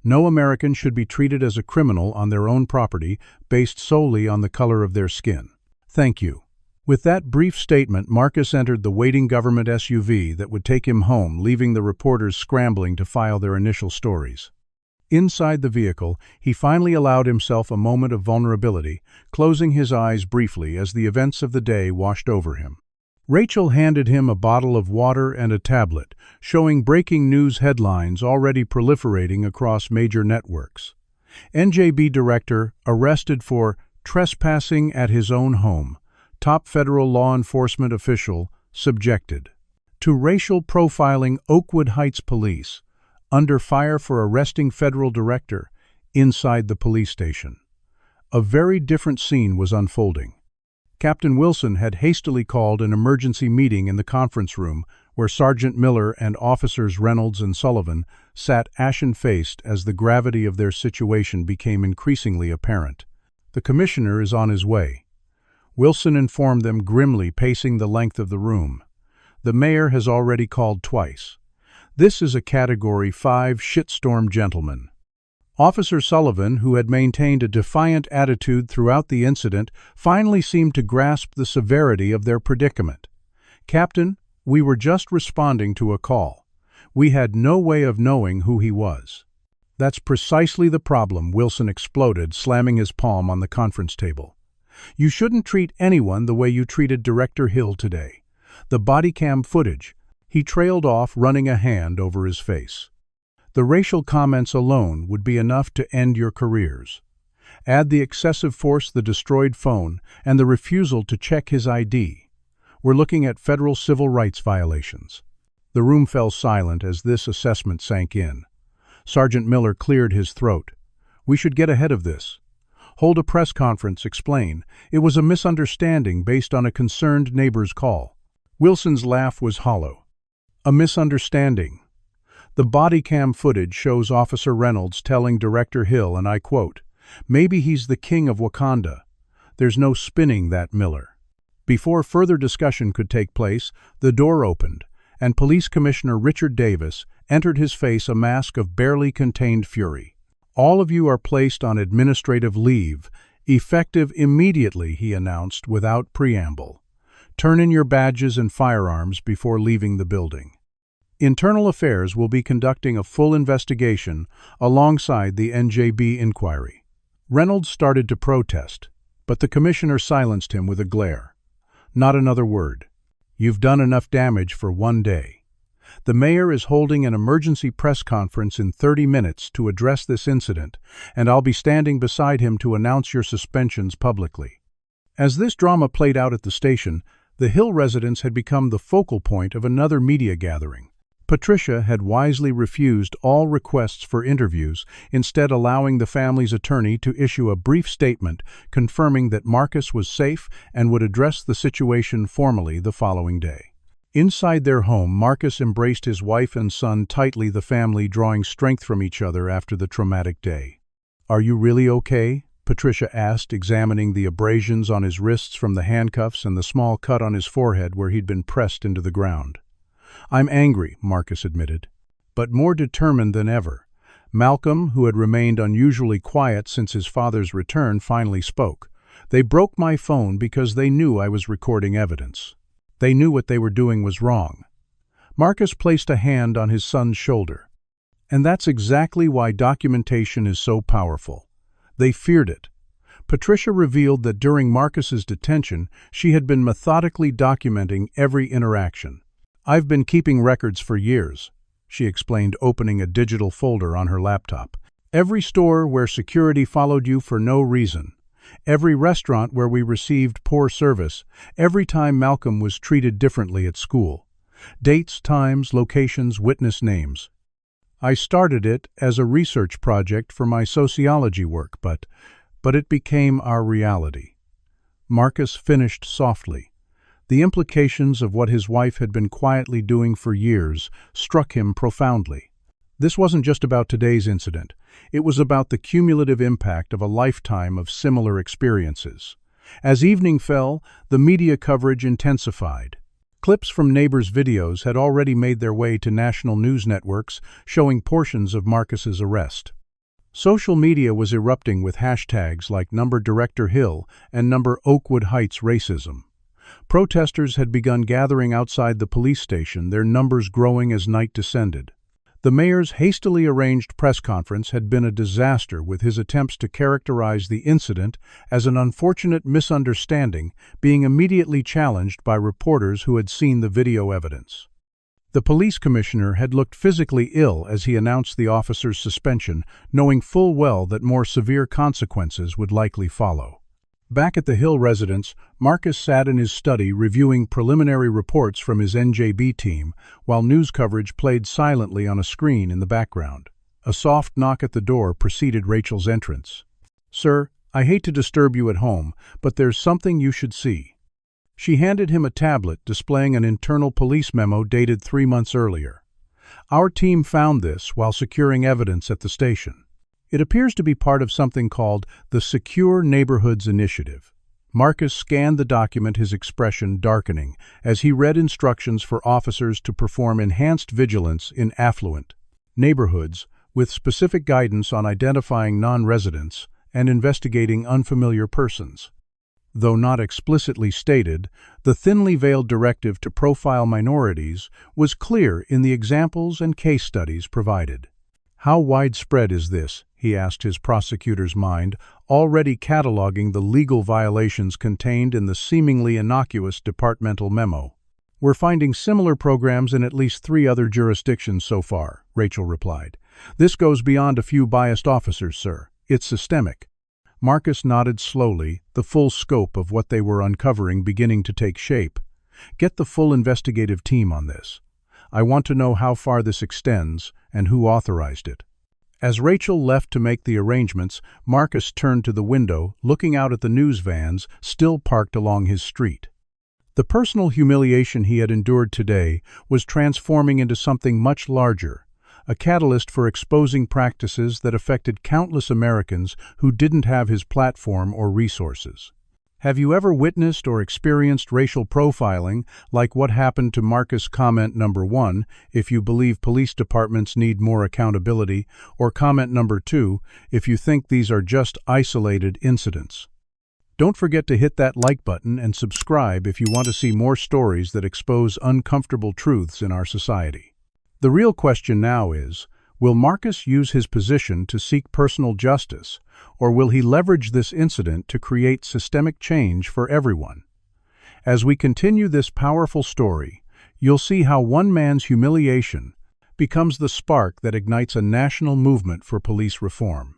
No American should be treated as a criminal on their own property based solely on the color of their skin. Thank you. With that brief statement, Marcus entered the waiting government SUV that would take him home, leaving the reporters scrambling to file their initial stories. Inside the vehicle, he finally allowed himself a moment of vulnerability, closing his eyes briefly as the events of the day washed over him. Rachel handed him a bottle of water and a tablet, showing breaking news headlines already proliferating across major networks. NJB director arrested for trespassing at his own home. Top federal law enforcement official subjected to racial profiling. Oakwood Heights police under fire for arresting federal director inside the police station. A very different scene was unfolding. Captain Wilson had hastily called an emergency meeting in the conference room where Sergeant Miller and Officers Reynolds and Sullivan sat ashen-faced as the gravity of their situation became increasingly apparent. The commissioner is on his way, Wilson informed them grimly, pacing the length of the room. The mayor has already called twice. This is a Category 5 shitstorm, gentlemen. Officer Sullivan, who had maintained a defiant attitude throughout the incident, finally seemed to grasp the severity of their predicament. Captain, we were just responding to a call. We had no way of knowing who he was. That's precisely the problem, Wilson exploded, slamming his palm on the conference table. You shouldn't treat anyone the way you treated Director Hill today. The body cam footage. He trailed off, running a hand over his face. The racial comments alone would be enough to end your careers. Add the excessive force, the destroyed phone, and the refusal to check his ID. We're looking at federal civil rights violations. The room fell silent as this assessment sank in. Sergeant Miller cleared his throat. We should get ahead of this. Hold a press conference, explain. It was a misunderstanding based on a concerned neighbor's call. Wilson's laugh was hollow. A misunderstanding. The body cam footage shows Officer Reynolds telling Director Hill, and I quote, "Maybe he's the king of Wakanda." There's no spinning that, Miller. Before further discussion could take place, the door opened, and Police Commissioner Richard Davis entered, his face a mask of barely contained fury. All of you are placed on administrative leave, effective immediately, he announced without preamble. Turn in your badges and firearms before leaving the building. Internal Affairs will be conducting a full investigation alongside the NJB inquiry. Reynolds started to protest, but the commissioner silenced him with a glare. Not another word. You've done enough damage for one day. The mayor is holding an emergency press conference in 30 minutes to address this incident, and I'll be standing beside him to announce your suspensions publicly. As this drama played out at the station, the Hill residence had become the focal point of another media gathering. Patricia had wisely refused all requests for interviews, instead allowing the family's attorney to issue a brief statement confirming that Marcus was safe and would address the situation formally the following day. Inside their home, Marcus embraced his wife and son tightly, the family drawing strength from each other after the traumatic day. "Are you really okay?" Patricia asked, examining the abrasions on his wrists from the handcuffs and the small cut on his forehead where he'd been pressed into the ground. "I'm angry," Marcus admitted, but more determined than ever. Malcolm, who had remained unusually quiet since his father's return, finally spoke. "They broke my phone because they knew I was recording evidence. They knew what they were doing was wrong." Marcus placed a hand on his son's shoulder. "And that's exactly why documentation is so powerful. They feared it." Patricia revealed that during Marcus's detention, she had been methodically documenting every interaction. "I've been keeping records for years," she explained, opening a digital folder on her laptop. "Every store where security followed you for no reason. Every restaurant where we received poor service. Every time Malcolm was treated differently at school. Dates, times, locations, witness names. I started it as a research project for my sociology work, but it became our reality." Marcus finished softly. The implications of what his wife had been quietly doing for years struck him profoundly. This wasn't just about today's incident. It was about the cumulative impact of a lifetime of similar experiences. As evening fell, the media coverage intensified. Clips from neighbors' videos had already made their way to national news networks, showing portions of Marcus's arrest. Social media was erupting with hashtags like #Director Hill and #Oakwood Heights Racism. Protesters had begun gathering outside the police station, their numbers growing as night descended. The mayor's hastily arranged press conference had been a disaster, with his attempts to characterize the incident as an unfortunate misunderstanding being immediately challenged by reporters who had seen the video evidence. The police commissioner had looked physically ill as he announced the officer's suspension, knowing full well that more severe consequences would likely follow. Back at the Hill residence, Marcus sat in his study reviewing preliminary reports from his NJB team, while news coverage played silently on a screen in the background. A soft knock at the door preceded Rachel's entrance. "Sir, I hate to disturb you at home, but there's something you should see." She handed him a tablet displaying an internal police memo dated 3 months earlier. "Our team found this while securing evidence at the station. It appears to be part of something called the Secure Neighborhoods Initiative." Marcus scanned the document, his expression darkening, as he read instructions for officers to perform enhanced vigilance in affluent neighborhoods, with specific guidance on identifying non-residents and investigating unfamiliar persons. Though not explicitly stated, the thinly veiled directive to profile minorities was clear in the examples and case studies provided. "How widespread is this?" he asked his prosecutor's mind, already cataloging the legal violations contained in the seemingly innocuous departmental memo. "We're finding similar programs in at least 3 other jurisdictions so far," Rachel replied. "This goes beyond a few biased officers, sir. It's systemic." Marcus nodded slowly, the full scope of what they were uncovering beginning to take shape. "Get the full investigative team on this. I want to know how far this extends and who authorized it." As Rachel left to make the arrangements, Marcus turned to the window, looking out at the news vans still parked along his street. The personal humiliation he had endured today was transforming into something much larger, a catalyst for exposing practices that affected countless Americans who didn't have his platform or resources. Have you ever witnessed or experienced racial profiling, like what happened to Marcus? Comment number 1, if you believe police departments need more accountability, or comment number 2, if you think these are just isolated incidents. Don't forget to hit that like button and subscribe if you want to see more stories that expose uncomfortable truths in our society. The real question now is, will Marcus use his position to seek personal justice, or will he leverage this incident to create systemic change for everyone? As we continue this powerful story, you'll see how one man's humiliation becomes the spark that ignites a national movement for police reform.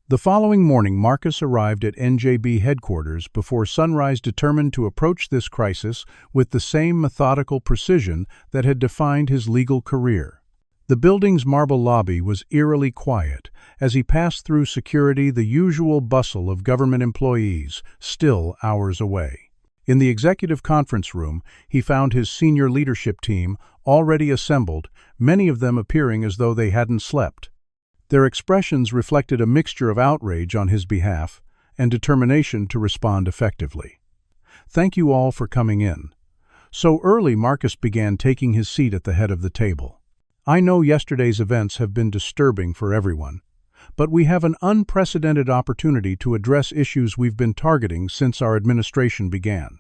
The following morning, Marcus arrived at NJB headquarters before sunrise, determined to approach this crisis with the same methodical precision that had defined his legal career. The building's marble lobby was eerily quiet. As he passed through security, the usual bustle of government employees, still hours away. In the executive conference room, he found his senior leadership team already assembled, many of them appearing as though they hadn't slept. Their expressions reflected a mixture of outrage on his behalf and determination to respond effectively. "Thank you all for coming in." So early, Marcus began taking his seat at the head of the table. "I know yesterday's events have been disturbing for everyone, but we have an unprecedented opportunity to address issues we've been targeting since our administration began."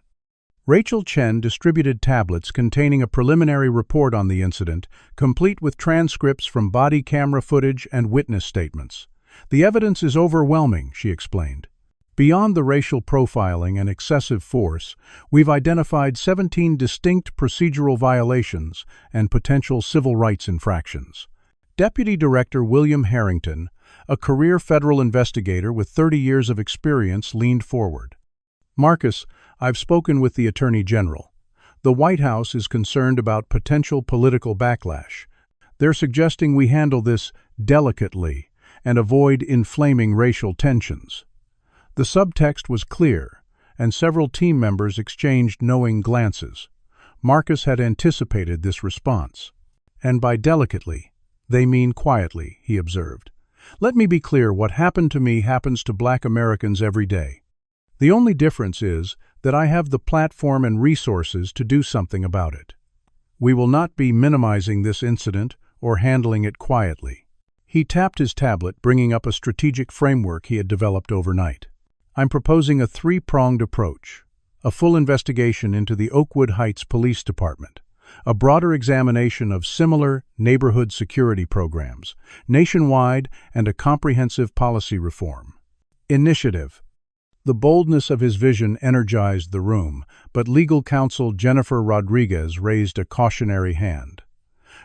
Rachel Chen distributed tablets containing a preliminary report on the incident, complete with transcripts from body camera footage and witness statements. "The evidence is overwhelming," she explained. "Beyond the racial profiling and excessive force, we've identified 17 distinct procedural violations and potential civil rights infractions." Deputy Director William Harrington, a career federal investigator with 30 years of experience, leaned forward. "Marcus, I've spoken with the Attorney General. The White House is concerned about potential political backlash. They're suggesting we handle this delicately and avoid inflaming racial tensions." The subtext was clear, and several team members exchanged knowing glances. Marcus had anticipated this response. "And by delicately, they mean quietly," he observed. "Let me be clear, what happened to me happens to Black Americans every day. The only difference is that I have the platform and resources to do something about it. We will not be minimizing this incident or handling it quietly." He tapped his tablet, bringing up a strategic framework he had developed overnight. "I'm proposing a three-pronged approach. A full investigation into the Oakwood Heights Police Department, a broader examination of similar neighborhood security programs, nationwide, and a comprehensive policy reform." Initiative. The boldness of his vision energized the room, but legal counsel Jennifer Rodriguez raised a cautionary hand.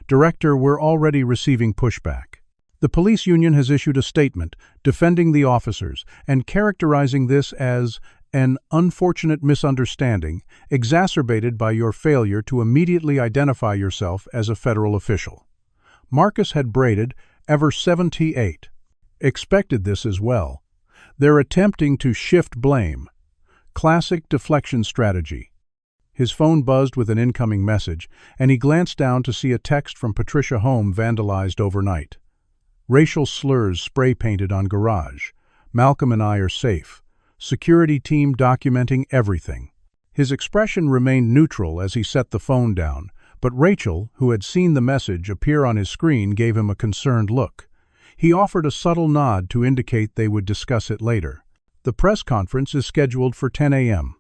"Director, we're already receiving pushback. The police union has issued a statement defending the officers and characterizing this as an unfortunate misunderstanding exacerbated by your failure to immediately identify yourself as a federal official." Marcus had braided, ever 78. Expected this as well. They're attempting to shift blame. Classic deflection strategy. His phone buzzed with an incoming message, and he glanced down to see a text from Patricia Home vandalized overnight. "Racial slurs spray-painted on garage. Malcolm and I are safe. Security team documenting everything." His expression remained neutral as he set the phone down, but Rachel, who had seen the message appear on his screen, gave him a concerned look. He offered a subtle nod to indicate they would discuss it later. "The press conference is scheduled for 10 a.m.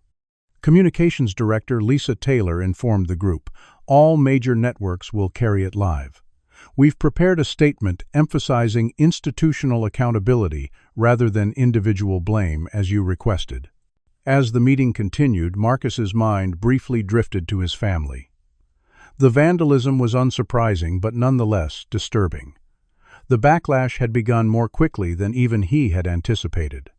Communications Director Lisa Taylor informed the group. "All major networks will carry it live. We've prepared a statement emphasizing institutional accountability rather than individual blame, as you requested." As the meeting continued, Marcus's mind briefly drifted to his family. The vandalism was unsurprising, but nonetheless disturbing. The backlash had begun more quickly than even he had anticipated.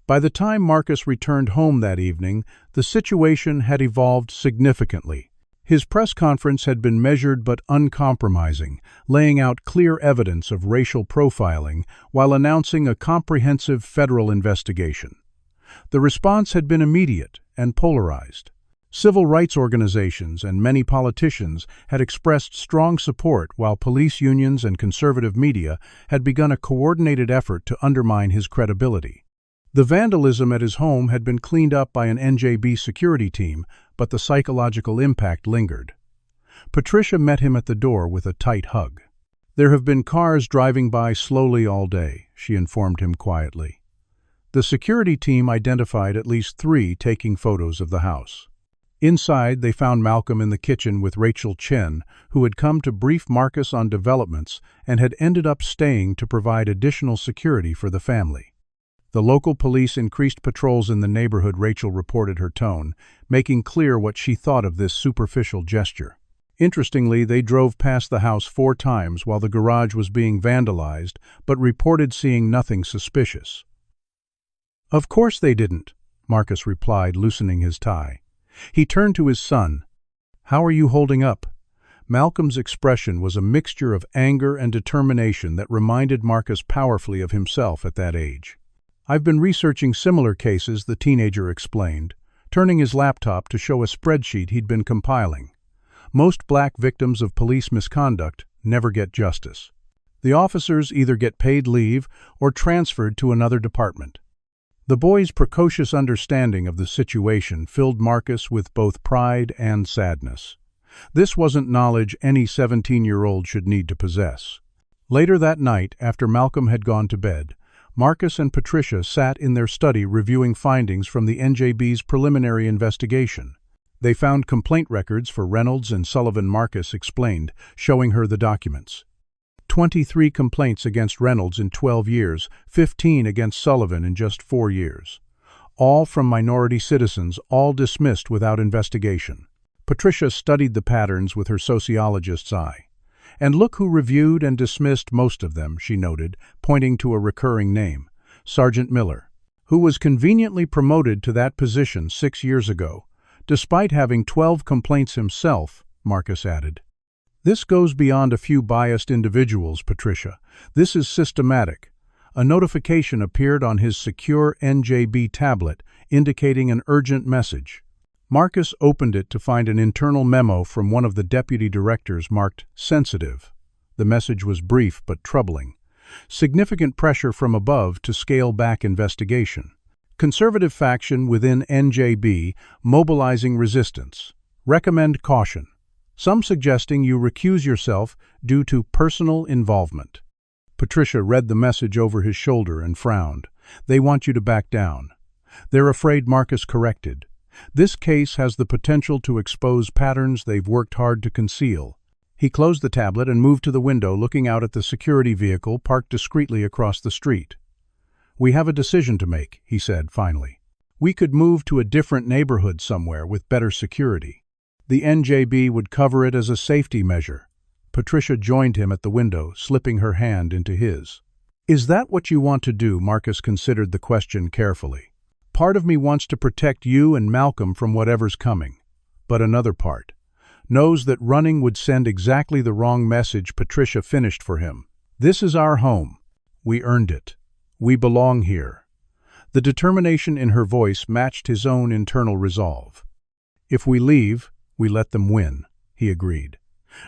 By the time Marcus returned home that evening, the situation had evolved significantly. His press conference had been measured but uncompromising, laying out clear evidence of racial profiling while announcing a comprehensive federal investigation. The response had been immediate and polarized. Civil rights organizations and many politicians had expressed strong support, while police unions and conservative media had begun a coordinated effort to undermine his credibility. The vandalism at his home had been cleaned up by an NJB security team, but the psychological impact lingered. Patricia met him at the door with a tight hug. "There have been cars driving by slowly all day," she informed him quietly. The security team identified at least 3 taking photos of the house. Inside, they found Malcolm in the kitchen with Rachel Chen, who had come to brief Marcus on developments and had ended up staying to provide additional security for the family. The local police increased patrols in the neighborhood. Rachel reported her tone, making clear what she thought of this superficial gesture. Interestingly, they drove past the house 4 times while the garage was being vandalized, but reported seeing nothing suspicious. "Of course they didn't," Marcus replied, loosening his tie. He turned to his son. "How are you holding up?" Malcolm's expression was a mixture of anger and determination that reminded Marcus powerfully of himself at that age. "I've been researching similar cases," the teenager explained, turning his laptop to show a spreadsheet he'd been compiling. "Most black victims of police misconduct never get justice. The officers either get paid leave or transferred to another department." The boy's precocious understanding of the situation filled Marcus with both pride and sadness. This wasn't knowledge any 17-year-old should need to possess. Later that night, after Malcolm had gone to bed, Marcus and Patricia sat in their study reviewing findings from the NJB's preliminary investigation. They found complaint records for Reynolds and Sullivan. Marcus explained, showing her the documents. 23 complaints against Reynolds in 12 years, 15 against Sullivan in just 4 years. All from minority citizens, all dismissed without investigation. Patricia studied the patterns with her sociologist's eye. "And look who reviewed and dismissed most of them," she noted, pointing to a recurring name, Sergeant Miller, who was conveniently promoted to that position 6 years ago, despite having 12 complaints himself, Marcus added. "This goes beyond a few biased individuals, Patricia. This is systematic." A notification appeared on his secure NJB tablet, indicating an urgent message. Marcus opened it to find an internal memo from one of the deputy directors marked sensitive. The message was brief but troubling. Significant pressure from above to scale back investigation. Conservative faction within NJB mobilizing resistance. Recommend caution. Some suggesting you recuse yourself due to personal involvement. Patricia read the message over his shoulder and frowned. "They want you to back down." "They're afraid," Marcus corrected. "This case has the potential to expose patterns they've worked hard to conceal." He closed the tablet and moved to the window, looking out at the security vehicle parked discreetly across the street. "We have a decision to make," he said finally. "We could move to a different neighborhood somewhere with better security. The NJB would cover it as a safety measure." Patricia joined him at the window, slipping her hand into his. "Is that what you want to do?" Marcus considered the question carefully. "Part of me wants to protect you and Malcolm from whatever's coming. But another part knows that running would send exactly the wrong message." Patricia finished for him. "This is our home. We earned it. We belong here." The determination in her voice matched his own internal resolve. "If we leave, we let them win," he agreed.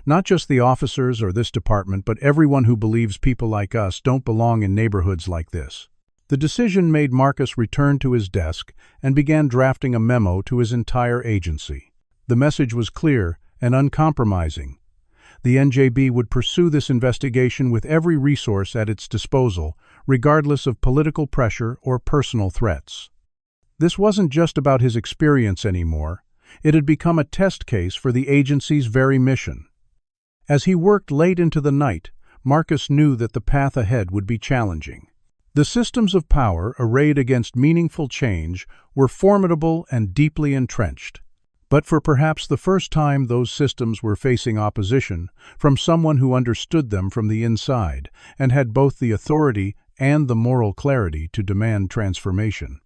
"Not just the officers or this department, but everyone who believes people like us don't belong in neighborhoods like this." The decision made Marcus return to his desk and began drafting a memo to his entire agency. The message was clear and uncompromising. The NJB would pursue this investigation with every resource at its disposal, regardless of political pressure or personal threats. This wasn't just about his experience anymore. It had become a test case for the agency's very mission. As he worked late into the night, Marcus knew that the path ahead would be challenging. The systems of power arrayed against meaningful change were formidable and deeply entrenched. But for perhaps the first time, those systems were facing opposition from someone who understood them from the inside and had both the authority and the moral clarity to demand transformation.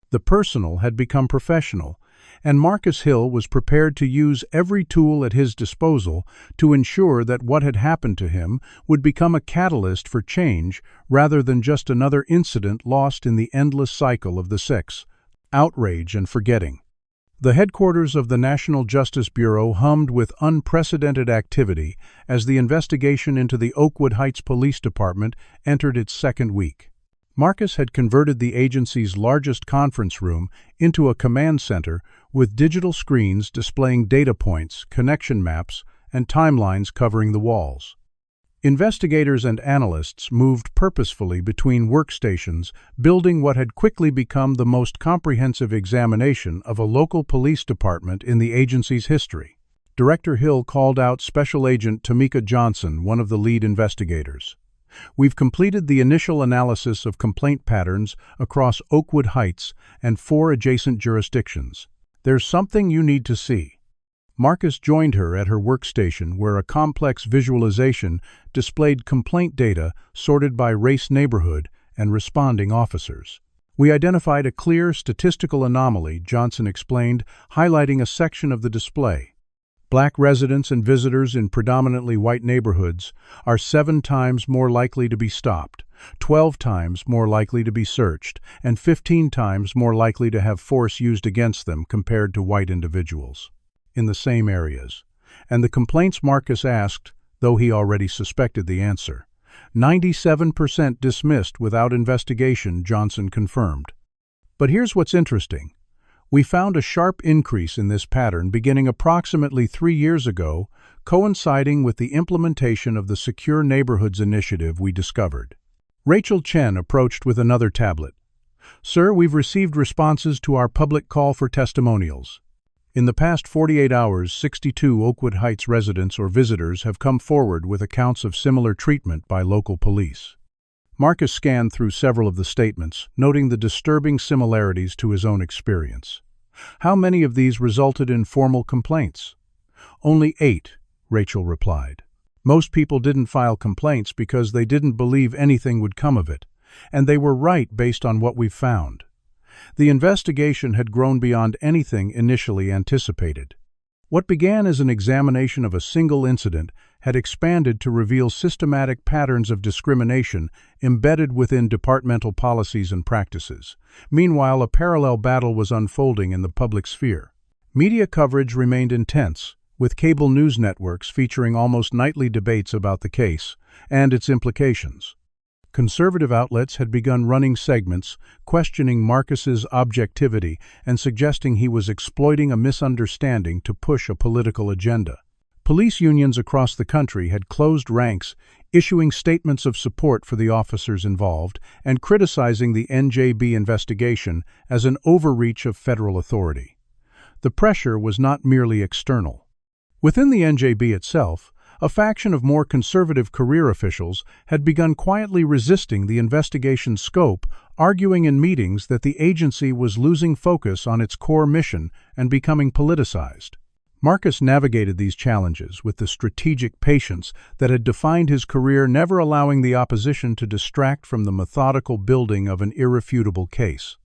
The personal had become professional, and Marcus Hill was prepared to use every tool at his disposal to ensure that what had happened to him would become a catalyst for change rather than just another incident lost in the endless cycle of the sex, outrage, and forgetting. The headquarters of the National Justice Bureau hummed with unprecedented activity as the investigation into the Oakwood Heights Police Department entered its second week. Marcus had converted the agency's largest conference room into a command center with digital screens displaying data points, connection maps, and timelines covering the walls. Investigators and analysts moved purposefully between workstations, building what had quickly become the most comprehensive examination of a local police department in the agency's history. Director Hill called out Special Agent Tamika Johnson, one of the lead investigators. "We've completed the initial analysis of complaint patterns across Oakwood Heights and 4 adjacent jurisdictions. There's something you need to see." Marcus joined her at her workstation, where a complex visualization displayed complaint data sorted by race, neighborhood, and responding officers. "We identified a clear statistical anomaly," Johnson explained, highlighting a section of the display. "Black residents and visitors in predominantly white neighborhoods are 7 times more likely to be stopped, 12 times more likely to be searched, and 15 times more likely to have force used against them compared to white individuals in the same areas." And the complaints Marcus asked, though he already suspected the answer. 97% dismissed without investigation, Johnson confirmed. But here's what's interesting. We found a sharp increase in this pattern beginning approximately 3 years ago, coinciding with the implementation of the Secure Neighborhoods initiative we discovered. Rachel Chen approached with another tablet. "Sir, we've received responses to our public call for testimonials. In the past 48 hours, 62 Oakwood Heights residents or visitors have come forward with accounts of similar treatment by local police." Marcus scanned through several of the statements, noting the disturbing similarities to his own experience. "How many of these resulted in formal complaints?" "Only 8, Rachel replied. "Most people didn't file complaints because they didn't believe anything would come of it, and they were right based on what we've found." The investigation had grown beyond anything initially anticipated. What began as an examination of a single incident had expanded to reveal systematic patterns of discrimination embedded within departmental policies and practices. Meanwhile, a parallel battle was unfolding in the public sphere. Media coverage remained intense, with cable news networks featuring almost nightly debates about the case and its implications. Conservative outlets had begun running segments questioning Marcus's objectivity and suggesting he was exploiting a misunderstanding to push a political agenda. Police unions across the country had closed ranks issuing statements of support for the officers involved and criticizing the NJB investigation as an overreach of federal authority. The pressure was not merely external. Within the NJB itself, a faction of more conservative career officials had begun quietly resisting the investigation's scope, arguing in meetings that the agency was losing focus on its core mission and becoming politicized. Marcus navigated these challenges with the strategic patience that had defined his career, never allowing the opposition to distract from the methodical building of an irrefutable case.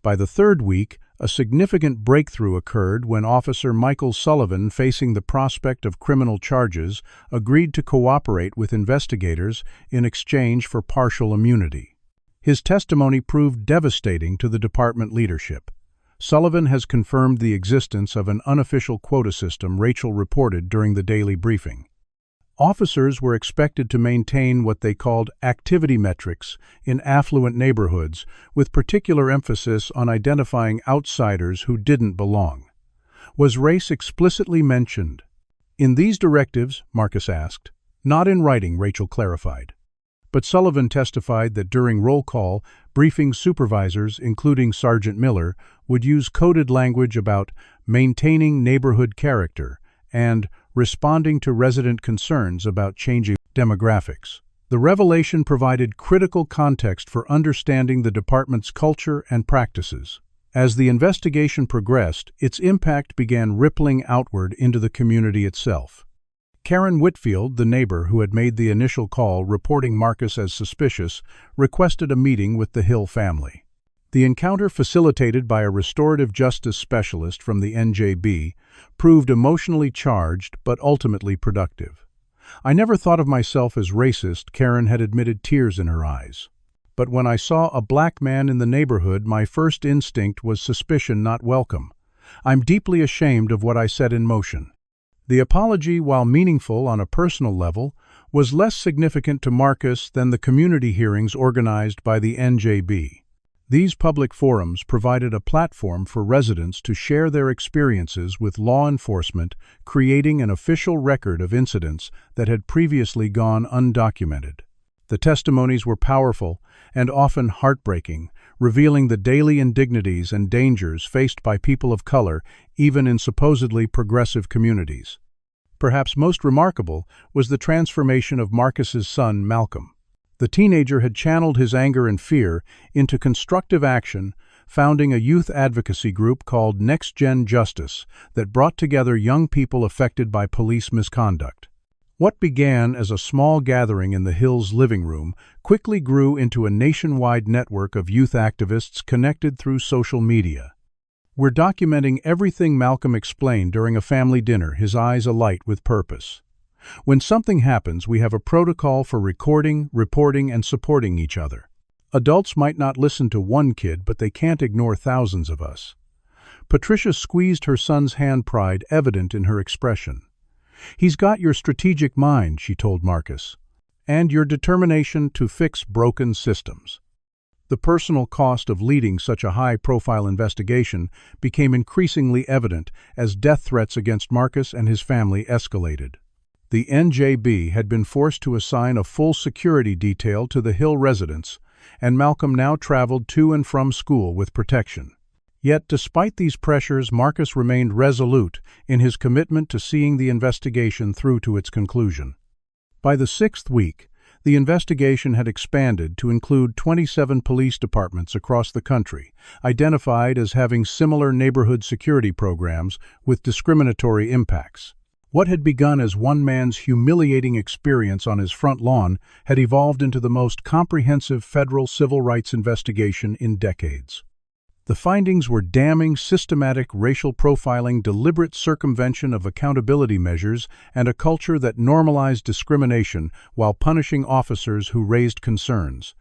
By the third week, a significant breakthrough occurred when Officer Michael Sullivan, facing the prospect of criminal charges, agreed to cooperate with investigators in exchange for partial immunity. His testimony proved devastating to the department leadership. Sullivan has confirmed the existence of an unofficial quota system, Rachel reported during the daily briefing. Officers were expected to maintain what they called activity metrics in affluent neighborhoods, with particular emphasis on identifying outsiders who didn't belong. Was race explicitly mentioned in these directives? Marcus asked. Not in writing, Rachel clarified. But Sullivan testified that during roll call, briefing supervisors, including Sergeant Miller, would use coded language about maintaining neighborhood character and responding to resident concerns about changing demographics. The revelation provided critical context for understanding the department's culture and practices. As the investigation progressed, its impact began rippling outward into the community itself. Karen Whitfield, the neighbor who had made the initial call reporting Marcus as suspicious, requested a meeting with the Hill family. The encounter, facilitated by a restorative justice specialist from the NJB, proved emotionally charged but ultimately productive. I never thought of myself as racist, Karen had admitted, tears in her eyes. But when I saw a black man in the neighborhood, my first instinct was suspicion, not welcome. I'm deeply ashamed of what I set in motion. The apology, while meaningful on a personal level, was less significant to Marcus than the community hearings organized by the NJB. These public forums provided a platform for residents to share their experiences with law enforcement, creating an official record of incidents that had previously gone undocumented. The testimonies were powerful and often heartbreaking, revealing the daily indignities and dangers faced by people of color, even in supposedly progressive communities. Perhaps most remarkable was the transformation of Marcus's son, Malcolm. The teenager had channeled his anger and fear into constructive action, founding a youth advocacy group called Next Gen Justice that brought together young people affected by police misconduct. What began as a small gathering in the Hills' living room quickly grew into a nationwide network of youth activists connected through social media. We're documenting everything, Malcolm explained during a family dinner, his eyes alight with purpose. When something happens, we have a protocol for recording, reporting, and supporting each other. Adults might not listen to one kid, but they can't ignore thousands of us. Patricia squeezed her son's hand, pride evident in her expression. He's got your strategic mind, she told Marcus, and your determination to fix broken systems. The personal cost of leading such a high-profile investigation became increasingly evident as death threats against Marcus and his family escalated. The NJB had been forced to assign a full security detail to the Hill residents, and Malcolm now traveled to and from school with protection. Yet, despite these pressures, Marcus remained resolute in his commitment to seeing the investigation through to its conclusion. By the 6th week, the investigation had expanded to include 27 police departments across the country, identified as having similar neighborhood security programs with discriminatory impacts. What had begun as one man's humiliating experience on his front lawn had evolved into the most comprehensive federal civil rights investigation in decades. The findings were damning: systematic racial profiling, deliberate circumvention of accountability measures, and a culture that normalized discrimination while punishing officers who raised concerns.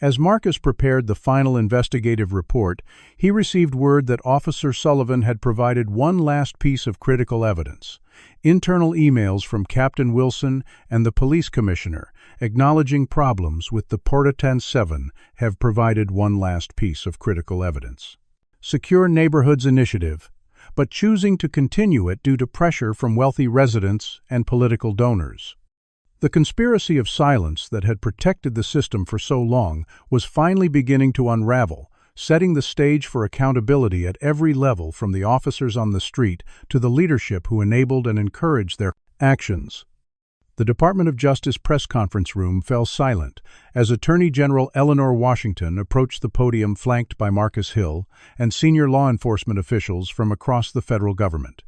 As Marcus prepared the final investigative report, he received word that Officer Sullivan had provided one last piece of critical evidence. Internal emails from Captain Wilson and the police commissioner, acknowledging problems with the Portatan 7, have provided one last piece of critical evidence. Secure Neighborhoods Initiative, but choosing to continue it due to pressure from wealthy residents and political donors. The conspiracy of silence that had protected the system for so long was finally beginning to unravel, setting the stage for accountability at every level, from the officers on the street to the leadership who enabled and encouraged their actions. The Department of Justice press conference room fell silent as Attorney General Eleanor Washington approached the podium, flanked by Marcus Hill and senior law enforcement officials from across the federal government.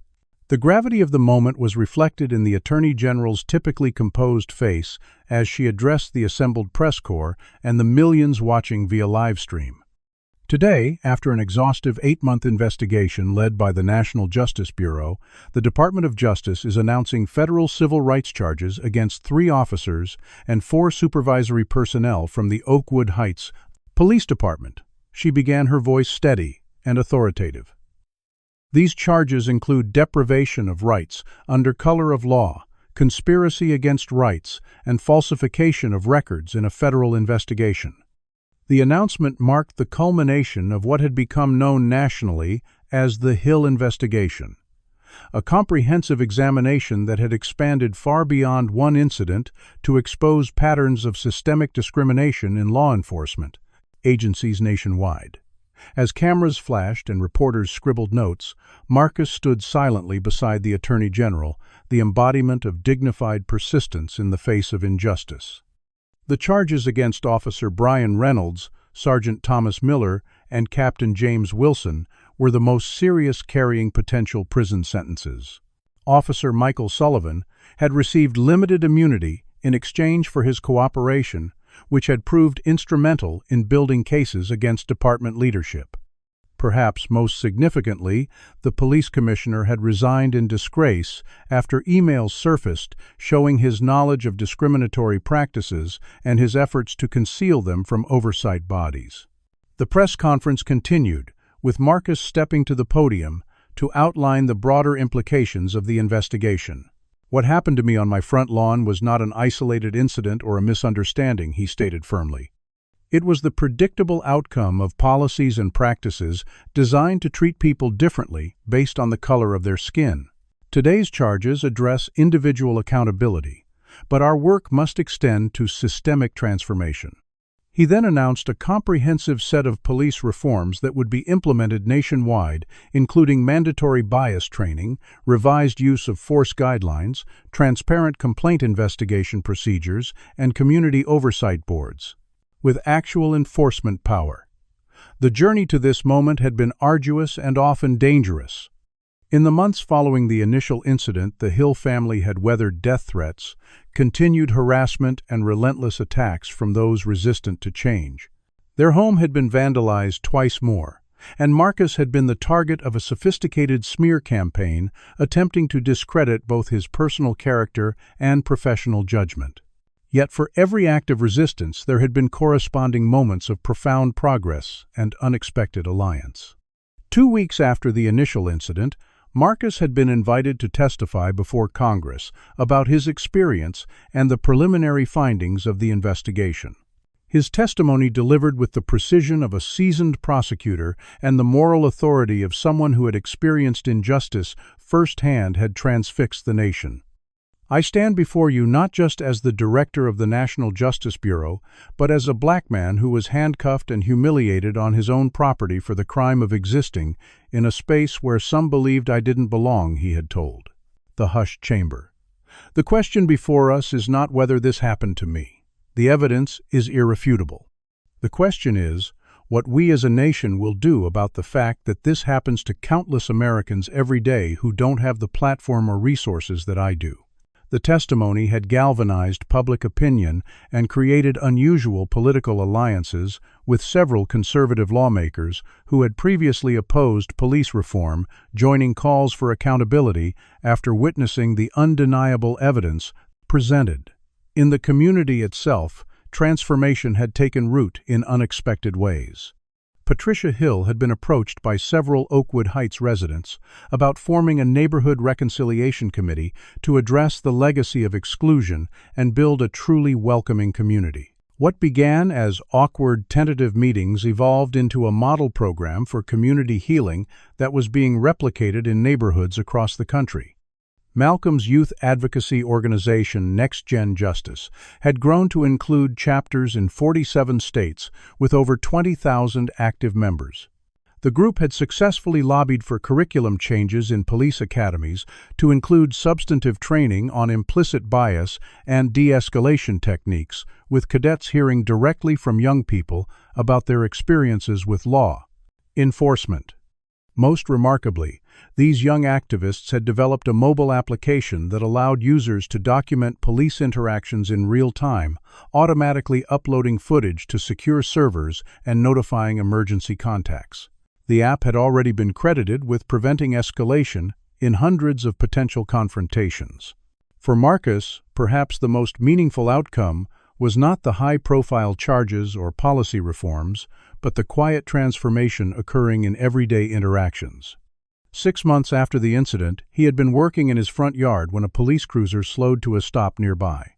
The gravity of the moment was reflected in the Attorney General's typically composed face as she addressed the assembled press corps and the millions watching via live stream. Today, after an exhaustive 8-month investigation led by the National Justice Bureau, the Department of Justice is announcing federal civil rights charges against 3 officers and 4 supervisory personnel from the Oakwood Heights Police Department. She began, her voice steady and authoritative. These charges include deprivation of rights under color of law, conspiracy against rights, and falsification of records in a federal investigation. The announcement marked the culmination of what had become known nationally as the Hill investigation, a comprehensive examination that had expanded far beyond one incident to expose patterns of systemic discrimination in law enforcement agencies nationwide. As cameras flashed and reporters scribbled notes, Marcus stood silently beside the Attorney General, the embodiment of dignified persistence in the face of injustice. The charges against Officer Brian Reynolds, Sergeant Thomas Miller, and Captain James Wilson were the most serious, carrying potential prison sentences. Officer Michael Sullivan had received limited immunity in exchange for his cooperation, which had proved instrumental in building cases against department leadership. Perhaps most significantly, the police commissioner had resigned in disgrace after emails surfaced showing his knowledge of discriminatory practices and his efforts to conceal them from oversight bodies. The press conference continued, with Marcus stepping to the podium to outline the broader implications of the investigation. "What happened to me on my front lawn was not an isolated incident or a misunderstanding," he stated firmly. It was the predictable outcome of policies and practices designed to treat people differently based on the color of their skin. Today's charges address individual accountability, but our work must extend to systemic transformation. He then announced a comprehensive set of police reforms that would be implemented nationwide, including mandatory bias training, revised use of force guidelines, transparent complaint investigation procedures, and community oversight boards, with actual enforcement power. The journey to this moment had been arduous and often dangerous. In the months following the initial incident, the Hill family had weathered death threats, continued harassment, and relentless attacks from those resistant to change. Their home had been vandalized twice more, and Marcus had been the target of a sophisticated smear campaign attempting to discredit both his personal character and professional judgment. Yet for every act of resistance, there had been corresponding moments of profound progress and unexpected alliance. 2 weeks after the initial incident, Marcus had been invited to testify before Congress about his experience and the preliminary findings of the investigation. His testimony, delivered with the precision of a seasoned prosecutor and the moral authority of someone who had experienced injustice firsthand, had transfixed the nation. "I stand before you not just as the director of the National Justice Bureau, but as a black man who was handcuffed and humiliated on his own property for the crime of existing in a space where some believed I didn't belong," he had told the hushed chamber. "The question before us is not whether this happened to me. The evidence is irrefutable. The question is what we as a nation will do about the fact that this happens to countless Americans every day who don't have the platform or resources that I do." The testimony had galvanized public opinion and created unusual political alliances with several conservative lawmakers who had previously opposed police reform, joining calls for accountability after witnessing the undeniable evidence presented. In the community itself, transformation had taken root in unexpected ways. Patricia Hill had been approached by several Oakwood Heights residents about forming a neighborhood reconciliation committee to address the legacy of exclusion and build a truly welcoming community. What began as awkward, tentative meetings evolved into a model program for community healing that was being replicated in neighborhoods across the country. Malcolm's youth advocacy organization Next Gen Justice had grown to include chapters in 47 states with over 20,000 active members. The group had successfully lobbied for curriculum changes in police academies to include substantive training on implicit bias and de-escalation techniques, with cadets hearing directly from young people about their experiences with law enforcement. Most remarkably, these young activists had developed a mobile application that allowed users to document police interactions in real time, automatically uploading footage to secure servers and notifying emergency contacts. The app had already been credited with preventing escalation in hundreds of potential confrontations. For Marcus, perhaps the most meaningful outcome was not the high-profile charges or policy reforms, but the quiet transformation occurring in everyday interactions. 6 months after the incident, he had been working in his front yard when a police cruiser slowed to a stop nearby.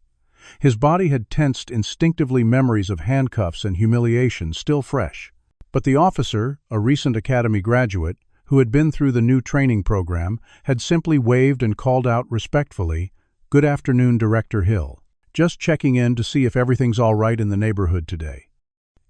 His body had tensed instinctively, memories of handcuffs and humiliation still fresh. But the officer, a recent academy graduate, who had been through the new training program, had simply waved and called out respectfully, "Good afternoon, Director Hill. Just checking in to see if everything's all right in the neighborhood today."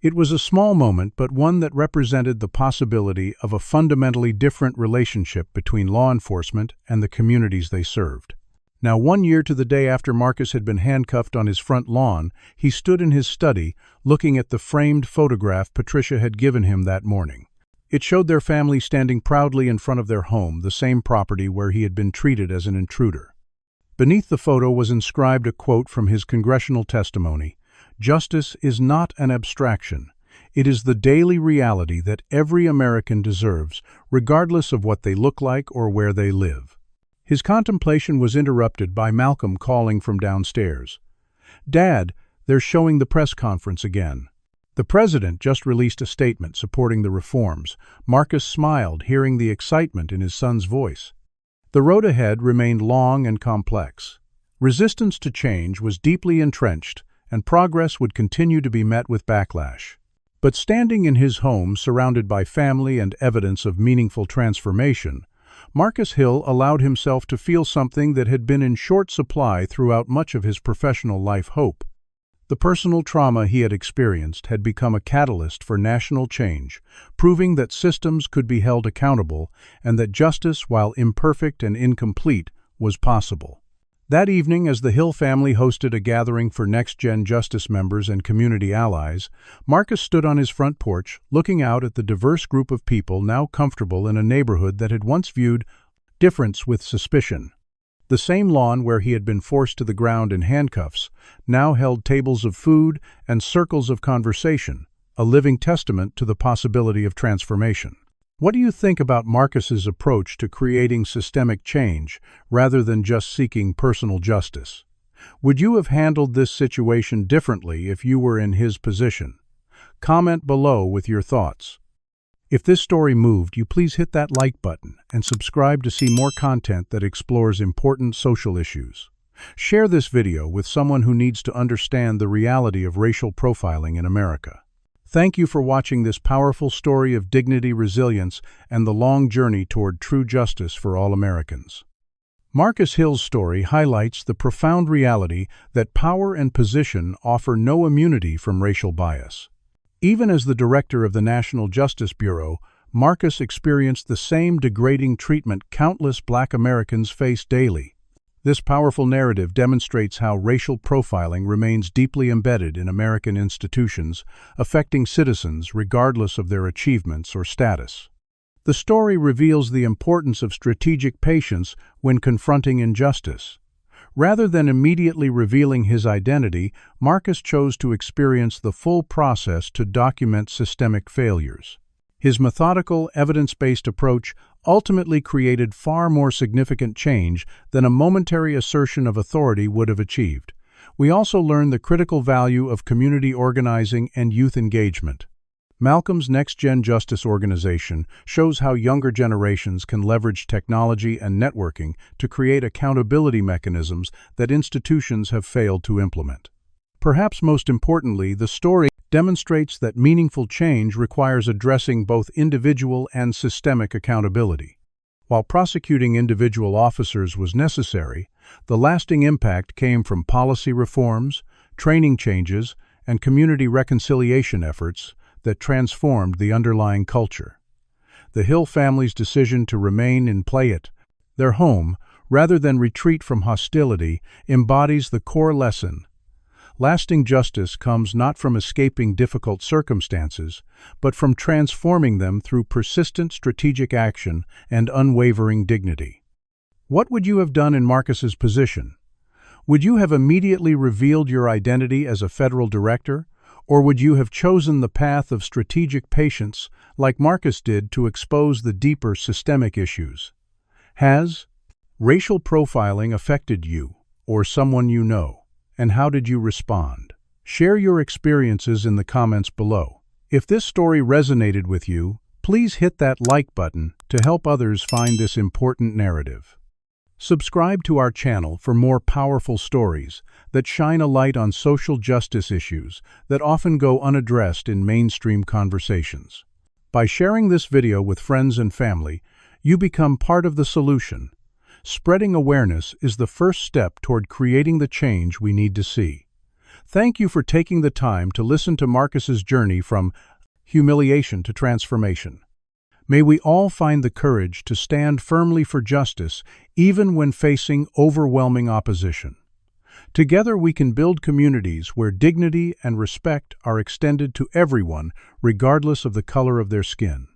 It was a small moment, but one that represented the possibility of a fundamentally different relationship between law enforcement and the communities they served. Now, 1 year to the day after Marcus had been handcuffed on his front lawn, he stood in his study, looking at the framed photograph Patricia had given him that morning. It showed their family standing proudly in front of their home, the same property where he had been treated as an intruder. Beneath the photo was inscribed a quote from his congressional testimony: "Justice is not an abstraction. It is the daily reality that every American deserves, regardless of what they look like or where they live." His contemplation was interrupted by Malcolm calling from downstairs. "Dad, they're showing the press conference again." The president just released a statement supporting the reforms. Marcus smiled, hearing the excitement in his son's voice. The road ahead remained long and complex. Resistance to change was deeply entrenched, and progress would continue to be met with backlash. But standing in his home, surrounded by family and evidence of meaningful transformation, Marcus Hill allowed himself to feel something that had been in short supply throughout much of his professional life: hope. The personal trauma he had experienced had become a catalyst for national change, proving that systems could be held accountable and that justice, while imperfect and incomplete, was possible. That evening, as the Hill family hosted a gathering for Next Gen Justice members and community allies, Marcus stood on his front porch, looking out at the diverse group of people now comfortable in a neighborhood that had once viewed difference with suspicion. The same lawn where he had been forced to the ground in handcuffs now held tables of food and circles of conversation, a living testament to the possibility of transformation. What do you think about Marcus's approach to creating systemic change rather than just seeking personal justice? Would you have handled this situation differently if you were in his position? Comment below with your thoughts. If this story moved you, please hit that like button and subscribe to see more content that explores important social issues. Share this video with someone who needs to understand the reality of racial profiling in America. Thank you for watching this powerful story of dignity, resilience, and the long journey toward true justice for all Americans. Marcus Hill's story highlights the profound reality that power and position offer no immunity from racial bias. Even as the director of the National Justice Bureau, Marcus experienced the same degrading treatment countless Black Americans face daily. This powerful narrative demonstrates how racial profiling remains deeply embedded in American institutions, affecting citizens regardless of their achievements or status. The story reveals the importance of strategic patience when confronting injustice. Rather than immediately revealing his identity, Marcus chose to experience the full process to document systemic failures. His methodical, evidence-based approach ultimately created far more significant change than a momentary assertion of authority would have achieved. We also learned the critical value of community organizing and youth engagement. Malcolm's Next Gen Justice organization shows how younger generations can leverage technology and networking to create accountability mechanisms that institutions have failed to implement. Perhaps most importantly, the story demonstrates that meaningful change requires addressing both individual and systemic accountability. While prosecuting individual officers was necessary, the lasting impact came from policy reforms, training changes, and community reconciliation efforts that transformed the underlying culture. The Hill family's decision to remain in Playet, their home, rather than retreat from hostility, embodies the core lesson. Lasting justice comes not from escaping difficult circumstances, but from transforming them through persistent strategic action and unwavering dignity. What would you have done in Marcus's position? Would you have immediately revealed your identity as a federal director, or would you have chosen the path of strategic patience like Marcus did to expose the deeper systemic issues? Has racial profiling affected you or someone you know? And how did you respond? Share your experiences in the comments below. If this story resonated with you, please hit that like button to help others find this important narrative. Subscribe to our channel for more powerful stories that shine a light on social justice issues that often go unaddressed in mainstream conversations. By sharing this video with friends and family, you become part of the solution. Spreading awareness is the first step toward creating the change we need to see. Thank you for taking the time to listen to Marcus's journey from humiliation to transformation. May we all find the courage to stand firmly for justice, even when facing overwhelming opposition. Together we can build communities where dignity and respect are extended to everyone, regardless of the color of their skin.